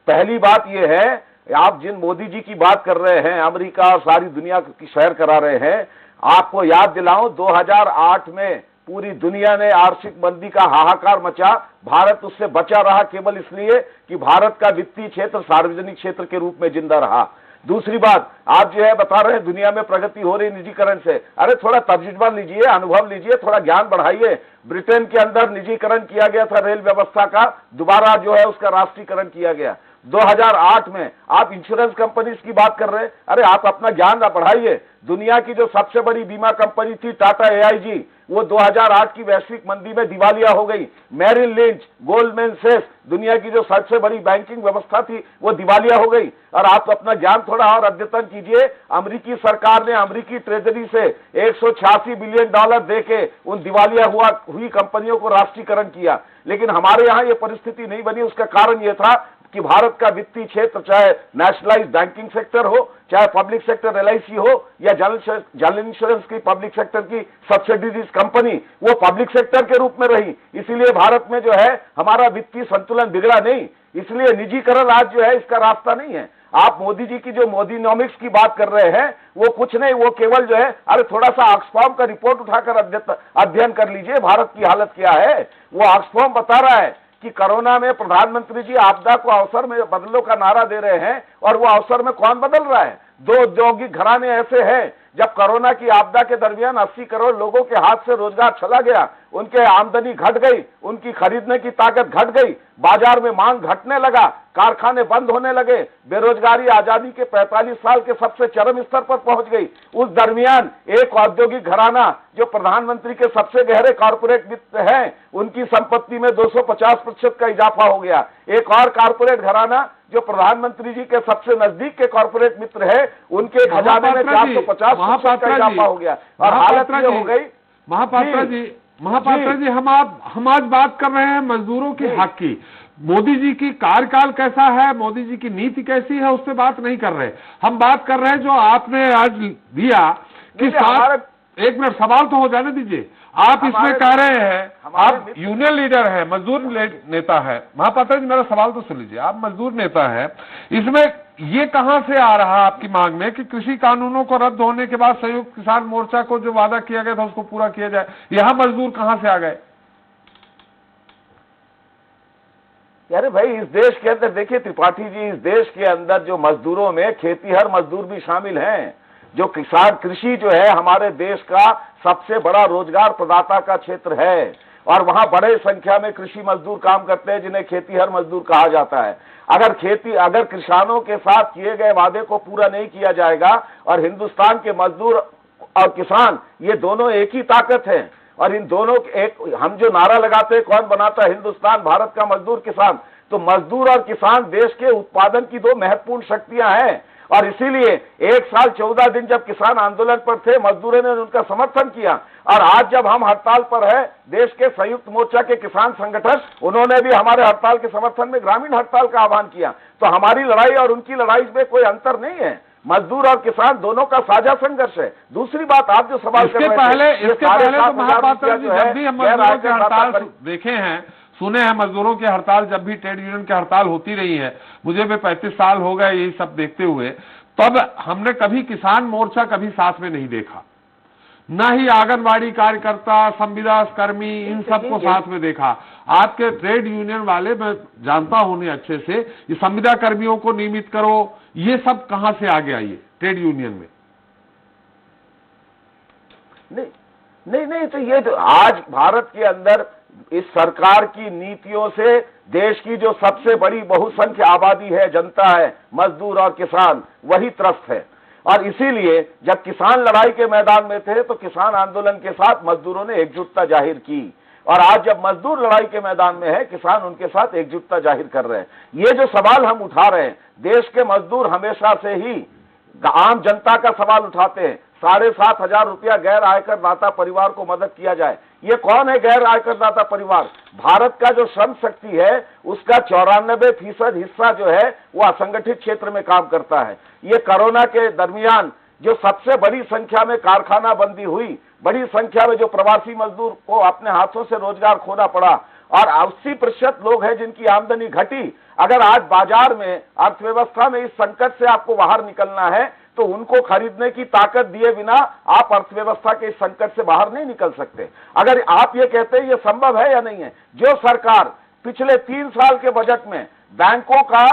Speaker 7: पहली बात ये है, आप जिन मोदी जी की बात कर रहे हैं, अमेरिका और सारी दुनिया की सैर करा रहे हैं, आपको याद दिलाऊं 2008 में पूरी दुनिया ने आर्थिक मंदी का हाहाकार मचा, भारत उससे बचा रहा केवल इसलिए कि भारत का वित्तीय क्षेत्र सार्वजनिक क्षेत्र के रूप में जिंदा रहा। दूसरी बात, आप जो है बता रहे हैं दुनिया में प्रगति हो रही निजीकरण से, अरे थोड़ा तर्जुमा लीजिए, अनुभव लीजिए, थोड़ा ज्ञान बढ़ाइए। ब्रिटेन के अंदर निजीकरण किया गया था रेल व्यवस्था का, दोबारा जो है उसका राष्ट्रीयकरण किया गया 2008 में। आप इंश्योरेंस कंपनीज की बात कर रहे हैं, अरे आप अपना ज्ञान ना बढ़ाइए। दुनिया की जो सबसे बड़ी बीमा कंपनी थी टाटा AIG, वो 2008 की वैश्विक मंदी में दिवालिया हो गई। मैरिल लिंच, गोल्डमैन सैक्स, दुनिया की जो सबसे बड़ी बैंकिंग व्यवस्था थी वो दिवालिया हो गई। और आप अपना ज्ञान थोड़ा और अद्यतन कीजिए। अमेरिकी सरकार ने अमेरिकी ट्रेजरी से $186 बिलियन देके उन दिवालिया हुई कंपनियों को राष्ट्रीयकरण किया, लेकिन हमारे यहाँ ये परिस्थिति नहीं बनी। उसका कारण ये था कि भारत का वित्तीय क्षेत्र, चाहे नेशनलाइज बैंकिंग सेक्टर हो, चाहे पब्लिक सेक्टर LIC हो, या जनरल इंश्योरेंस की पब्लिक सेक्टर की सब्सिडीज कंपनी, वो पब्लिक सेक्टर के रूप में रही। इसीलिए भारत में जो है हमारा वित्तीय संतुलन बिगड़ा नहीं। इसलिए निजीकरण आज जो है इसका रास्ता नहीं है। आप मोदी जी की जो मोदीनॉमिक्स की बात कर रहे हैं, वो कुछ नहीं, वो केवल जो है, अरे थोड़ा सा ऑक्सफार्म का रिपोर्ट उठाकर अध्ययन कर लीजिए भारत की हालत क्या है। वो ऑक्सफार्म बता रहा है कि कोरोना में प्रधानमंत्री जी आपदा को अवसर में बदलो का नारा दे रहे हैं, और वो अवसर में कौन बदल रहा है? 2 औद्योगिक घराने ऐसे हैं, जब कोरोना की आपदा के दरमियान 80 करोड़ लोगों के हाथ से रोजगार चला गया, उनके आमदनी घट गई, उनकी खरीदने की ताकत घट गई, बाजार में मांग घटने लगा, कारखाने बंद होने लगे, बेरोजगारी आजादी के 45 साल के सबसे चरम स्तर पर पहुंच गई। उस दरमियान एक औद्योगिक घराना जो प्रधानमंत्री के सबसे गहरे कॉर्पोरेट मित्र हैं, उनकी संपत्ति में 250% का इजाफा हो गया। एक और कॉर्पोरेट घराना जो प्रधानमंत्री जी के सबसे नजदीक के कॉर्पोरेट मित्र है, उनके खजाने में 450% का इजाफा हो गया। और हालत ये हो गई।
Speaker 1: महापात्रा जी, हम आज बात कर रहे हैं मजदूरों के हक की। मोदी जी की कार्यकाल कैसा है, मोदी जी की नीति कैसी है, उस पर बात नहीं कर रहे। हम बात कर रहे हैं जो आपने आज दिया कि एक मिनट सवाल तो हो जाने दीजिए। आप इसमें कह रहे हैं, आप यूनियन लीडर है, मजदूर नेता है। महापात्रा जी, मेरा सवाल तो सुन लीजिए। आप मजदूर नेता है, इसमें ये कहां से आ रहा आपकी मांग में कि कृषि कानूनों को रद्द होने के बाद संयुक्त किसान मोर्चा को जो वादा किया गया था उसको पूरा किया जाए? यहां मजदूर कहां से आ गए?
Speaker 7: अरे भाई, इस देश के अंदर देखिए त्रिपाठी जी, इस देश के अंदर जो मजदूरों में खेतीहर मजदूर भी शामिल हैं। जो किसान, कृषि जो है हमारे देश का सबसे बड़ा रोजगार प्रदाता का क्षेत्र है, और वहां बड़े संख्या में कृषि मजदूर काम करते हैं जिन्हें खेतीहर मजदूर कहा जाता है। अगर किसानों के साथ किए गए वादे को पूरा नहीं किया जाएगा, और हिंदुस्तान के मजदूर और किसान ये दोनों एक ही ताकत है, और इन दोनों हम जो नारा लगाते हैं कौन बनाता है हिंदुस्तान, भारत का मजदूर किसान, तो मजदूर और किसान देश के उत्पादन की 2 महत्वपूर्ण शक्तियां हैं। और इसीलिए 1 साल 14 दिन जब किसान आंदोलन पर थे, मजदूरों ने उनका समर्थन किया, और आज जब हम हड़ताल पर है, देश के संयुक्त मोर्चा के किसान संगठन, उन्होंने भी हमारे हड़ताल के समर्थन में ग्रामीण हड़ताल का आह्वान किया। तो हमारी लड़ाई और उनकी लड़ाई में कोई अंतर नहीं है, मजदूर और किसान दोनों का साझा संघर्ष है। दूसरी बात, आप जो सवाल
Speaker 1: इसके पहले तो महापात्रा जी, जब भी हम मजदूरों की हड़ताल देखे हैं, सुने हैं, मजदूरों की हड़ताल जब भी ट्रेड यूनियन की हड़ताल होती रही है, मुझे भी 35 साल हो गए यही सब देखते हुए, तब हमने कभी किसान मोर्चा कभी साथ में नहीं देखा, न ही आंगनबाड़ी कार्यकर्ता, संविदा कर्मी, इन सबको साथ में देखा। आपके ट्रेड यूनियन वाले, मैं जानता हूं उन्हें अच्छे से, ये संविदा कर्मियों को नियमित करो, ये सब कहां से आ गया ये ट्रेड यूनियन में?
Speaker 7: नहीं, तो ये तो आज भारत के अंदर इस सरकार की नीतियों से देश की जो सबसे बड़ी बहुसंख्य आबादी है, जनता है, मजदूर और किसान, वही त्रस्त है। और इसीलिए जब किसान लड़ाई के मैदान में थे तो किसान आंदोलन के साथ मजदूरों ने एकजुटता जाहिर की, और आज जब मजदूर लड़ाई के मैदान में है किसान उनके साथ एकजुटता जाहिर कर रहे हैं। ये जो सवाल हम उठा रहे हैं, देश के मजदूर हमेशा से ही आम जनता का सवाल उठाते हैं। 7,500 रुपया गैर आयकर दाता परिवार को मदद किया जाए। ये कौन है गैर आयकर दाता परिवार? भारत का जो श्रम शक्ति है उसका 94% हिस्सा जो है वो असंगठित क्षेत्र में काम करता है। ये कोरोना के दरमियान जो सबसे बड़ी संख्या में कारखाना बंदी हुई, बड़ी संख्या में जो प्रवासी मजदूर को अपने हाथों से रोजगार खोना पड़ा, और 80% लोग हैं जिनकी आमदनी घटी। अगर आज बाजार में अर्थव्यवस्था में इस संकट से आपको बाहर निकलना है तो उनको खरीदने की ताकत दिए बिना आप अर्थव्यवस्था के इस संकट से बाहर नहीं निकल सकते। अगर आप ये कहते हैं ये संभव है या नहीं है, जो सरकार पिछले 3 साल के बजट में बैंकों का,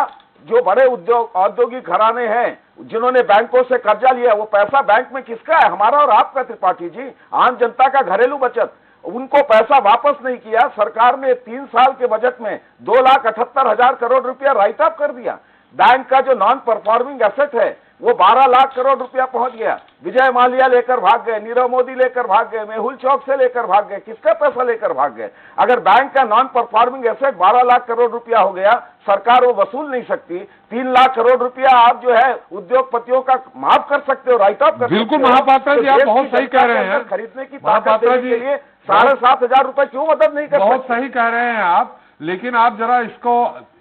Speaker 7: जो बड़े औद्योगिक घराने हैं जिन्होंने बैंकों से कर्जा लिया, वो पैसा बैंक में किसका है? हमारा और आपका त्रिपाठी जी, आम जनता का घरेलू बचत। उनको पैसा वापस नहीं किया। सरकार ने 3 साल के बजट में 2,78,000 करोड़ रुपया राइट ऑफ कर दिया। बैंक का जो नॉन परफॉर्मिंग एसेट है वो 12 लाख करोड़ रुपया पहुंच गया। विजय माल्या लेकर भाग गए, नीरव मोदी लेकर भाग गए, मेहुल चौक से लेकर भाग गए, किसका पैसा लेकर भाग गए? अगर बैंक का non performing asset 12 lakh crore रुपया हो गया, सरकार वो वसूल नहीं सकती। 3 लाख करोड़ रुपया आप जो है उद्योगपतियों का माफ कर सकते हो, राइट ऑफ कर
Speaker 1: बिल्कुल महापात्रा जी, आप बहुत सही कह रहे हैं।
Speaker 7: खरीदने की ताकत देने के लिए 7,500 रुपए क्यों मदद नहीं कर सकते?
Speaker 1: बहुत सही कह रहे हैं आप, लेकिन आप जरा इसको,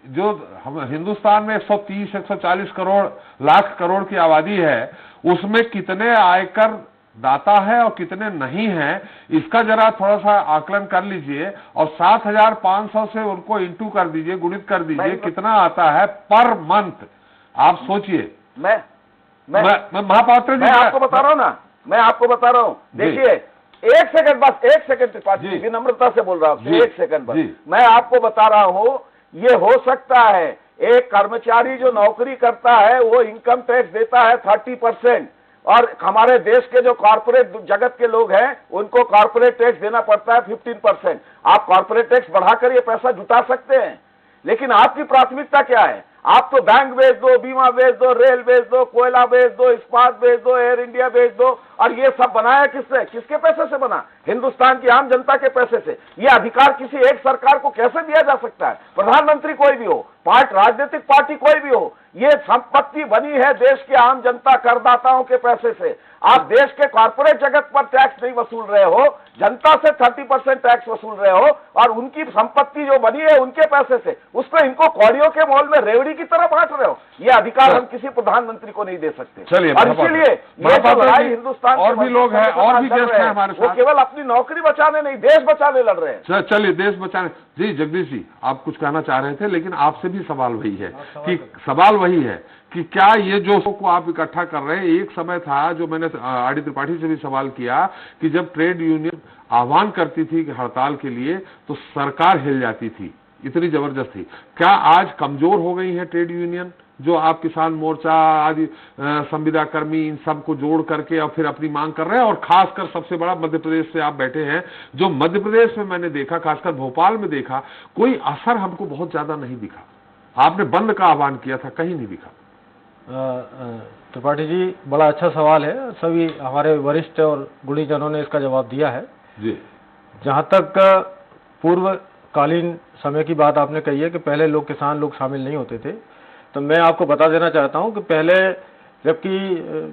Speaker 1: जो हम हिंदुस्तान में 130-140 लाख करोड़ की आबादी है, उसमें कितने आयकर दाता है और कितने नहीं हैं, इसका जरा थोड़ा सा आकलन कर लीजिए और 7,500 से उनको इंटू कर दीजिए, गुणित कर दीजिए, कितना आता है पर मंथ, आप सोचिए।
Speaker 7: मैं
Speaker 1: महापात्र जी,
Speaker 7: मैं आपको बता रहा हूं ना, मैं आपको बता रहा हूं। देखिए, एक सेकंड, बस एक सेकंड त्रिपाठी, विनम्रता से बोल रहा हूं, एक सेकंड बस। मैं आपको बता रहा हूं, ये हो सकता है एक कर्मचारी जो नौकरी करता है वो इनकम टैक्स देता है 30%, और हमारे देश के जो कॉर्पोरेट जगत के लोग हैं उनको कॉर्पोरेट टैक्स देना पड़ता है 15%। आप कॉर्पोरेट टैक्स बढ़ाकर ये पैसा जुटा सकते हैं, लेकिन आपकी प्राथमिकता क्या है? आप तो बैंक बेच दो, बीमा बेच दो, रेल बेच दो, कोयला बेच दो, इस्पात बेच दो, एयर इंडिया बेच दो, और ये सब बनाया किससे? किसके पैसे से बना? हिंदुस्तान की आम जनता के पैसे से। ये अधिकार किसी एक सरकार को कैसे दिया जा सकता है? प्रधानमंत्री कोई भी हो, राजनीतिक पार्टी कोई भी हो, ये संपत्ति बनी है देश के आम जनता करदाताओं के पैसे से। आप देश के कॉर्पोरेट जगत पर टैक्स नहीं वसूल रहे हो, जनता से 30% टैक्स वसूल रहे हो, और उनकी संपत्ति जो बनी है उनके पैसे से, उसमें इनको कौड़ियों के मोल में रेवड़ी की तरह बांट रहे हो। ये अधिकार हम किसी प्रधानमंत्री को नहीं दे सकते।
Speaker 1: चलिए,
Speaker 7: और इसीलिए ये जो लड़ाई हिंदुस्तान
Speaker 1: और भी लोग हैं, और भी गेस्ट हैं हमारे साथ,
Speaker 7: वो केवल अपनी नौकरी बचाने नहीं, देश बचाने लड़ रहे हैं।
Speaker 1: चलिए, देश बचाने। जी जगदीश जी, आप कुछ कहना चाह रहे थे, लेकिन आपसे भी सवाल वही है कि क्या ये जो को आप इकट्ठा कर रहे हैं, एक समय था जो मैंने आर.डी. त्रिपाठी से भी सवाल किया कि जब ट्रेड यूनियन आह्वान करती थी कि हड़ताल के लिए तो सरकार हिल जाती थी, इतनी जबरदस्त थी। क्या आज कमजोर हो गई है ट्रेड यूनियन, जो आप किसान मोर्चा आदि संविदा कर्मी इन सब को जोड़ करके और फिर अपनी मांग कर रहे हैं? और खासकर सबसे बड़ा मध्य प्रदेश से आप बैठे हैं, जो मध्य प्रदेश में मैंने देखा, खासकर भोपाल में देखा, कोई असर हमको बहुत ज्यादा नहीं दिखा। आपने बंद का आह्वान किया था, कहीं नहीं दिखा।
Speaker 10: त्रिपाठी जी, बड़ा अच्छा सवाल है। सभी हमारे वरिष्ठ और गुणीजनों ने इसका जवाब दिया है
Speaker 1: जी।
Speaker 10: जहां तक पूर्वकालीन समय की बात आपने कही है कि पहले किसान लोग शामिल नहीं होते थे, तो मैं आपको बता देना चाहता हूं कि पहले जबकि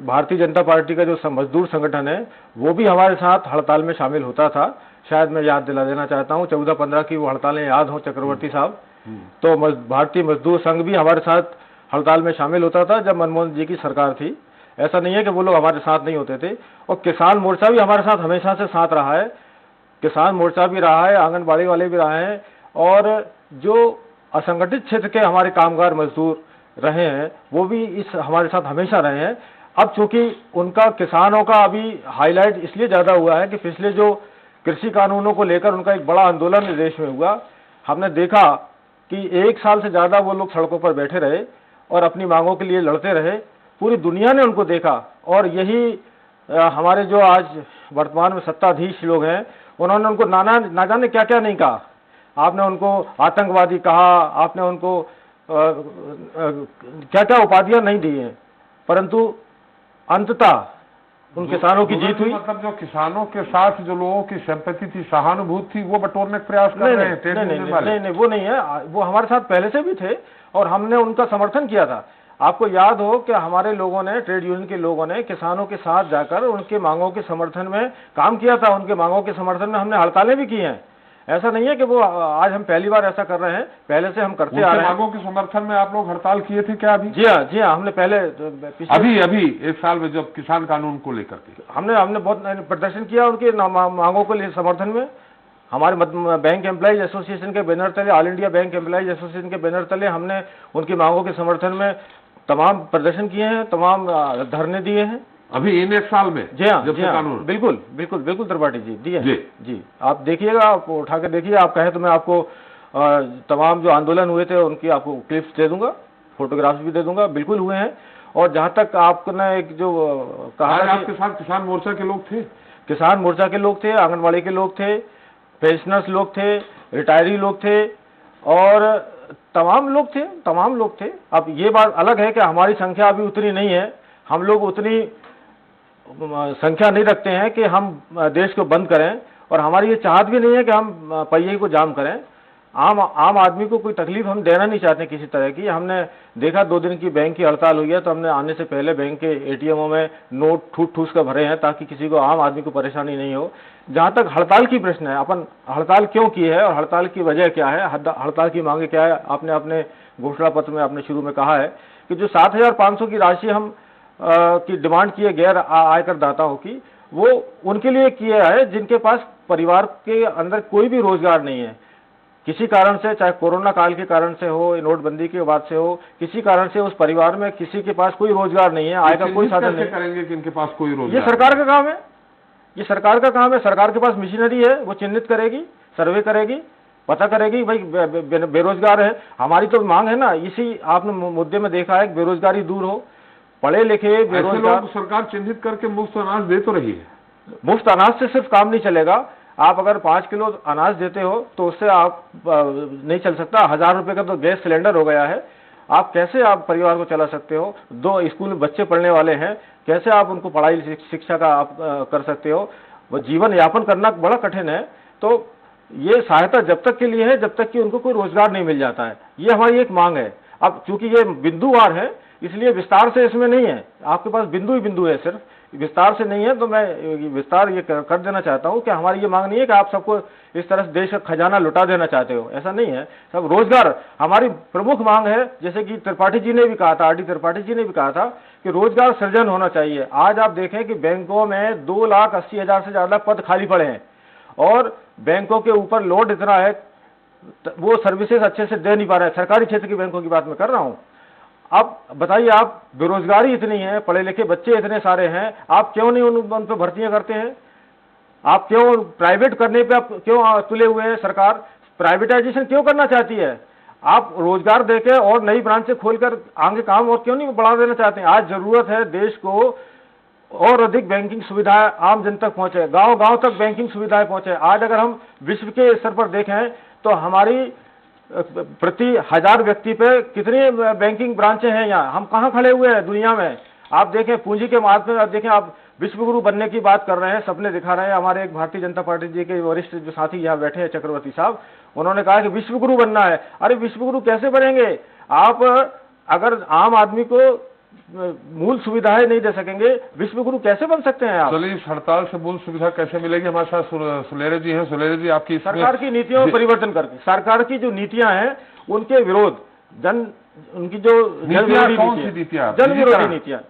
Speaker 10: भारतीय जनता पार्टी का जो मजदूर संगठन है वो भी हमारे साथ हड़ताल में शामिल होता था। शायद मैं याद दिला देना चाहता हूं, 14-15 की वो हड़तालें याद हो चक्रवर्ती साहब, तो भारतीय मजदूर संघ भी हमारे साथ हड़ताल में शामिल होता था जब मनमोहन जी की सरकार थी। ऐसा नहीं है कि वो लोग हमारे साथ नहीं होते थे। और किसान मोर्चा भी हमारे साथ हमेशा से साथ रहा है, किसान मोर्चा भी रहा है, आंगनबाड़ी वाले भी रहे हैं, और जो असंगठित क्षेत्र के हमारे कामगार मजदूर रहे हैं वो भी इस हमारे साथ हमेशा रहे हैं। अब चूंकि उनका किसानों का अभी हाईलाइट इसलिए ज़्यादा हुआ है कि पिछले जो कृषि कानूनों को लेकर उनका एक बड़ा आंदोलन देश में हुआ, हमने देखा कि 1 साल से ज़्यादा वो लोग सड़कों पर बैठे रहे और अपनी मांगों के लिए लड़ते रहे। पूरी दुनिया ने उनको देखा, और यही हमारे जो आज वर्तमान में सत्ताधीश लोग हैं उन्होंने उनको ना जाने क्या क्या नहीं कहा। आपने उनको आतंकवादी कहा, आपने उनको क्या क्या उपाधियां नहीं दी हैं, परंतु अंततः उन किसानों की जीत हुई।
Speaker 1: मतलब जो किसानों के साथ जो लोगों की सिंपैथी थी, सहानुभूति थी, वो बटोरने का प्रयास कर रहे हैं ट्रेड यूनियन वाले।
Speaker 10: नहीं, वो नहीं है, वो हमारे साथ पहले से भी थे और हमने उनका समर्थन किया था। आपको याद हो कि हमारे लोगों ने, ट्रेड यूनियन के लोगों ने किसानों के साथ जाकर उनके मांगों के समर्थन में काम किया था। उनके मांगों के समर्थन में हमने हड़तालें भी की हैं। ऐसा नहीं है कि वो आज हम पहली बार ऐसा कर रहे हैं, पहले से हम करते आ रहे हैं।
Speaker 1: मांगों के समर्थन में आप लोग हड़ताल किए थे क्या अभी?
Speaker 10: जी हाँ, हमने पहले
Speaker 1: अभी एक साल में जब किसान कानून को लेकर के
Speaker 10: हमने बहुत प्रदर्शन किया उनके मांगों के लिए समर्थन में। हमारे बैंक एम्प्लॉइज एसोसिएशन के बैनर तले, all India bank employees association के बैनर तले हमने उनकी मांगों के समर्थन में तमाम प्रदर्शन किए हैं, तमाम धरने दिए हैं
Speaker 1: अभी इन एक साल में।
Speaker 10: जी हाँ,
Speaker 1: कानून
Speaker 10: बिल्कुल त्रिपाठी जी दिए जी। आप देखिएगा, आप उठा के देखिए, आप कहें तो मैं आपको तमाम जो आंदोलन हुए थे उनकी आपको क्लिप्स दे दूंगा, फोटोग्राफ्स भी दे दूंगा, बिल्कुल हुए हैं। और जहां तक आपने एक जो कहा,
Speaker 1: आपके साथ किसान मोर्चा के लोग थे?
Speaker 10: किसान मोर्चा के लोग थे, आंगनबाड़ी के लोग थे, पेंशनर्स लोग थे, रिटायरी लोग थे और तमाम लोग थे। अब ये बात अलग है कि हमारी संख्या अभी उतनी नहीं है, हम लोग उतनी संख्या नहीं रखते हैं कि हम देश को बंद करें और हमारी ये चाहत भी नहीं है कि हम पहिए को जाम करें। आम आदमी को कोई तकलीफ हम देना नहीं चाहते किसी तरह की। हमने देखा 2 दिन की बैंक की हड़ताल हुई है तो हमने आने से पहले बैंक के एटीएमओं में नोट ठूस कर भरे हैं ताकि किसी को, आम आदमी को परेशानी नहीं हो। जहां तक हड़ताल की प्रश्न है, अपन हड़ताल क्यों की है और हड़ताल की वजह क्या है, हड़ताल की मांगे क्या है, आपने अपने घोषणा पत्र में आपने शुरू में कहा है कि जो 7,500 की राशि हम की डिमांड की है गैर आयकर दाताओं की, वो उनके लिए किया है जिनके पास परिवार के अंदर कोई भी रोजगार नहीं है, किसी कारण से, चाहे कोरोना काल के कारण से हो, नोटबंदी के बाद से हो, किसी कारण से उस परिवार में किसी के पास कोई रोजगार नहीं है, आय का कोई साधन नहीं।
Speaker 1: करेंगे कि इनके पास कोई रोजगार?
Speaker 10: ये सरकार का काम है, ये सरकार का काम है। सरकार के पास मशीनरी है, वो चिन्हित करेगी, सर्वे करेगी, पता करेगी भाई बेरोजगार है। हमारी तो मांग है ना, इसी आपने मुद्दे में देखा है, बेरोजगारी दूर हो, पढ़े लिखे बेरोजगार।
Speaker 1: सरकार चिन्हित करके मुफ्त अनाज दे तो रही है।
Speaker 10: मुफ्त अनाज से सिर्फ काम नहीं चलेगा। आप अगर 5 किलो अनाज देते हो तो उससे आप नहीं चल सकता। 1,000 रुपए का तो गैस सिलेंडर हो गया है। आप कैसे आप परिवार को चला सकते हो? 2 स्कूल में बच्चे पढ़ने वाले हैं, कैसे आप उनको पढ़ाई शिक्षा का आप कर सकते हो? वो जीवन यापन करना बड़ा कठिन है। तो ये सहायता जब तक के लिए है जब तक कि उनको कोई रोजगार नहीं मिल जाता है। ये हमारी एक मांग है। अब चूंकि ये बिंदुवार है इसलिए विस्तार से इसमें नहीं है, आपके पास बिंदु ही बिंदु है, सिर्फ विस्तार से नहीं है। तो मैं विस्तार ये कर देना चाहता हूं कि हमारी ये मांग नहीं है कि आप सबको इस तरह से देश का खजाना लुटा देना चाहते हो, ऐसा नहीं है। सब रोजगार हमारी प्रमुख मांग है। जैसे कि त्रिपाठी जी ने भी कहा था, आर डी त्रिपाठी जी ने भी कहा था कि रोजगार सृजन होना चाहिए। आज आप देखें कि बैंकों में 2,80,000 से ज्यादा पद खाली पड़े हैं और बैंकों के ऊपर लोड इतना है, वो सर्विसेज अच्छे से दे नहीं पा रहे हैं। सरकारी क्षेत्र की बैंकों की बात मैं कर रहा हूं। अब बताइए, आप बेरोजगारी इतनी है, पढ़े लिखे बच्चे इतने सारे हैं, आप क्यों नहीं उन पर भर्तियां करते हैं? आप क्यों प्राइवेट करने पे आप क्यों तुले हुए हैं? सरकार प्राइवेटाइजेशन क्यों करना चाहती है? आप रोजगार देके और नई ब्रांचें खोलकर आगे काम और क्यों नहीं बढ़ा देना चाहते हैं? आज जरूरत है देश को और अधिक बैंकिंग सुविधाएं आम जन तक पहुंचे, गांव गांव तक बैंकिंग सुविधाएं पहुंचे। आज अगर हम विश्व के स्तर पर देखें तो हमारी प्रति 1000 व्यक्ति पे कितनी बैंकिंग ब्रांचें हैं यहाँ, हम कहाँ खड़े हुए हैं दुनिया में? आप देखें पूंजी के माध्यम में, आप देखें, आप विश्व गुरु बनने की बात कर रहे हैं, सपने दिखा रहे हैं। हमारे एक भारतीय जनता पार्टी जी के वरिष्ठ जो साथी यहाँ बैठे हैं, चक्रवर्ती साहब, उन्होंने कहा कि विश्व गुरु बनना है। अरे विश्व गुरु कैसे बनेंगे आप अगर आम आदमी को मूल सुविधाएं नहीं दे सकेंगे? विश्व गुरु कैसे बन सकते हैं आप?
Speaker 1: चलिए, इस हड़ताल से मूल सुविधा कैसे मिलेगी? हमारे साथ सुलेरे जी हैं। सुलेरे जी, आपकी
Speaker 10: सरकार की नीतियों में परिवर्तन करके, सरकार की जो नीतियां हैं उनके विरोध, उनकी जो जन विरोधी नीतियां, जन विरोधी नीतियां,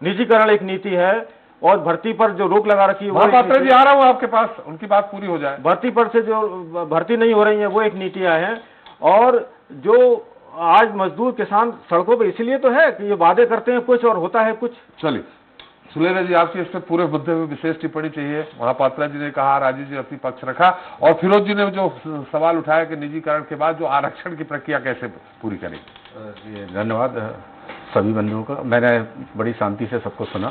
Speaker 10: निजीकरण एक नीति है और भर्ती पर जो रोक लगा रखी है वो।
Speaker 1: पात्रा जी, आ रहा हूँ आपके पास, उनकी बात पूरी हो जाए।
Speaker 10: भर्ती पर से जो भर्ती नहीं हो रही है वो एक नीतियां हैं। और जो आज मजदूर किसान सड़कों पे इसलिए तो है कि ये वादे करते हैं कुछ और होता है कुछ।
Speaker 1: चलिए सुलेरा जी, आपकी इस पे पूरे मुद्दे में विशेष टिप्पणी चाहिए। महापात्रा जी ने कहा, राजीव जी ने अपनी पक्ष रखा और फिरोज जी ने जो सवाल उठाया कि निजीकरण के बाद जो आरक्षण की प्रक्रिया कैसे पूरी करेंगे।
Speaker 11: धन्यवाद सभी बंधुओं का। मैंने बड़ी शांति से सबको सुना,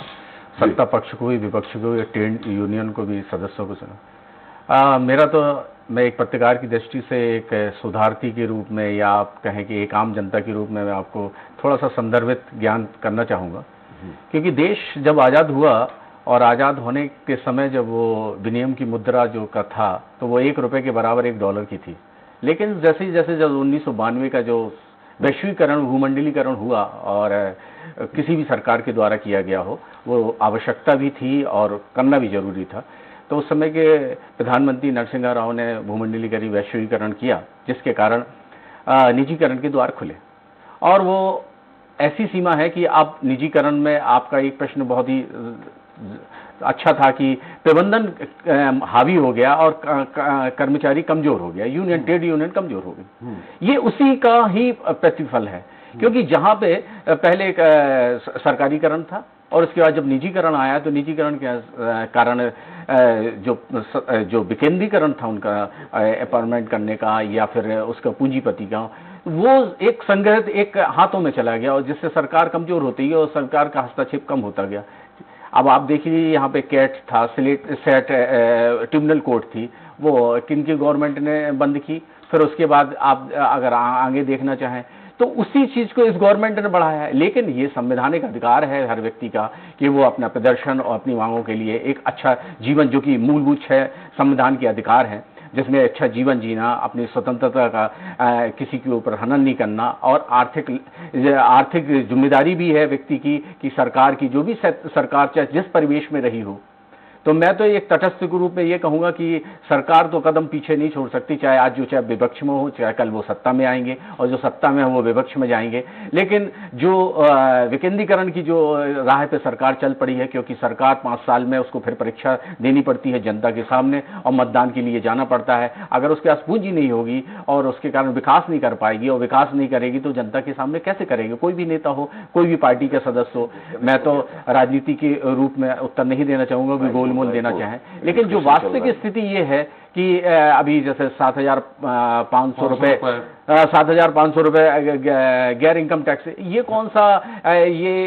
Speaker 11: सत्ता पक्ष को भी, विपक्ष को भी, ट्रेड यूनियन को भी, सदस्यों को सुना। मेरा तो, मैं एक पत्रकार की दृष्टि से, एक सुधारती के रूप में, या आप कहें कि एक आम जनता के रूप में, मैं आपको थोड़ा सा संदर्भित ज्ञान करना चाहूँगा। क्योंकि देश जब आज़ाद हुआ और आज़ाद होने के समय जब वो विनिमय की मुद्रा जो का था तो वो $1 के बराबर $1 की थी। लेकिन जैसे जैसे जब 1992 का जो वैश्वीकरण भूमंडलीकरण हुआ और किसी भी सरकार के द्वारा किया गया हो, वो आवश्यकता भी थी और करना भी जरूरी था। तो उस समय के प्रधानमंत्री नरसिम्हा राव ने भूमंडलीकरण वैश्वीकरण किया, जिसके कारण निजीकरण के द्वार खुले। और वो ऐसी सीमा है कि आप निजीकरण में आपका एक प्रश्न बहुत ही अच्छा था कि प्रबंधन हावी हो गया और कर्मचारी कमजोर हो गया, यूनियन ट्रेड यूनियन कमजोर हो गई। ये उसी का ही प्रतिफल है, क्योंकि जहां पे पहले एक सरकारीकरण था और उसके बाद जब निजीकरण आया तो निजीकरण के कारण जो विकेंद्रीकरण था उनका अपॉइंटमेंट करने का या फिर उसका पूंजीपति का, वो एक संग्रहित एक हाथों में चला गया और जिससे सरकार कमजोर होती है और सरकार का हस्तक्षेप कम होता गया। अब आप देखिए यहाँ पे कैट था, सेट ट्रिब्यूनल कोर्ट थी, वो किनकी गवर्नमेंट ने बंद की। फिर उसके बाद आप अगर आगे देखना चाहें तो उसी चीज को इस गवर्नमेंट ने बढ़ाया है। लेकिन ये संवैधानिक अधिकार है हर व्यक्ति का कि वो अपना प्रदर्शन और अपनी मांगों के लिए एक अच्छा जीवन, जो कि मूलभूत है संविधान के अधिकार है, जिसमें अच्छा जीवन जीना, अपनी स्वतंत्रता का किसी के ऊपर हनन नहीं करना और आर्थिक जिम्मेदारी भी है व्यक्ति की कि सरकार की जो भी सरकार चाहे जिस परिवेश में रही हो। तो मैं तो एक तटस्थ के रूप में ये कहूंगा कि सरकार तो कदम पीछे नहीं छोड़ सकती, चाहे आज जो चाहे विपक्ष में हो, चाहे कल वो सत्ता में आएंगे और जो सत्ता में है वो विपक्ष में जाएंगे। लेकिन जो विकेंद्रीकरण की जो राह पे सरकार चल पड़ी है, क्योंकि सरकार 5 साल में उसको फिर परीक्षा देनी पड़ती है जनता के सामने और मतदान के लिए जाना पड़ता है। अगर उसके पास पूंजी नहीं होगी और उसके कारण विकास नहीं कर पाएगी और विकास नहीं करेगी तो जनता के सामने कैसे करेंगे? कोई भी नेता हो, कोई भी पार्टी का सदस्य हो। मैं तो राजनीति के रूप में उत्तर नहीं देना चाहूंगा कि मोल देना चाहें, लेकिन जो वास्तविक स्थिति ये है कि अभी जैसे 7,500 रुपए 7,500 रुपए गैर इनकम टैक्स, ये कौन सा ये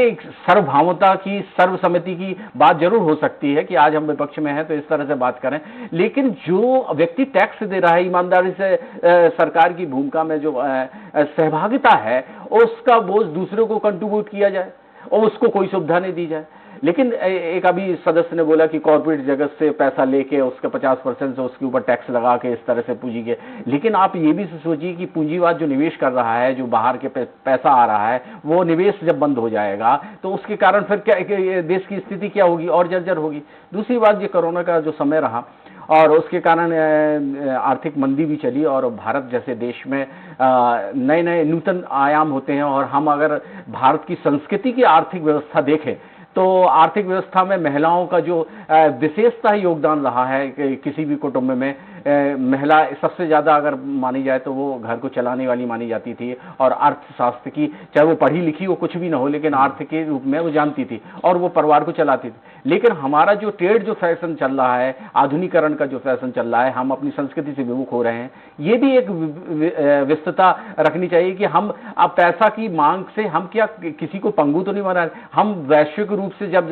Speaker 11: एक सर्वभावता की सर्वसम्मति की बात जरूर हो सकती है कि आज हम विपक्ष में हैं तो इस तरह से बात करें। लेकिन जो व्यक्ति टैक्स दे रहा है, ईमानदारी से सरकार की भूमिका में जो सहभागिता है, उसका बोझ दूसरों को कंट्रीब्यूट किया जाए और उसको कोई सुविधा नहीं दी जाए। लेकिन एक अभी सदस्य ने बोला कि कॉर्पोरेट जगत से पैसा लेके उसका 50% से उसके ऊपर टैक्स लगा के इस तरह से पूंजी के। लेकिन आप ये भी सोचिए कि पूंजीवाद जो निवेश कर रहा है, जो बाहर के पैसा आ रहा है, वो निवेश जब बंद हो जाएगा तो उसके कारण फिर क्या देश की स्थिति क्या होगी? और जर्जर होगी। दूसरी बात, ये कोरोना का जो समय रहा और उसके कारण आर्थिक मंदी भी चली और भारत जैसे देश में नए नए नूतन आयाम होते हैं। और हम अगर भारत की संस्कृति की आर्थिक व्यवस्था देखें तो आर्थिक व्यवस्था में महिलाओं का जो विशेषता योगदान रहा है, किसी भी कुटुंब में महिला सबसे ज्यादा अगर मानी जाए तो वो घर को चलाने वाली मानी जाती थी और अर्थशास्त्र की, चाहे वो पढ़ी लिखी हो कुछ भी ना हो, लेकिन आर्थिक के रूप में वो जानती थी और वो परिवार को चलाती थी। लेकिन हमारा जो ट्रेड जो फैशन चल रहा है, आधुनिकरण का जो फैशन चल रहा है, हम अपनी संस्कृति से विमुख हो रहे हैं। ये भी एक व्यस्तता रखनी चाहिए कि हम अब पैसा की मांग से हम क्या किसी को पंगु तो नहीं बना रहे। हम वैश्विक रूप से जब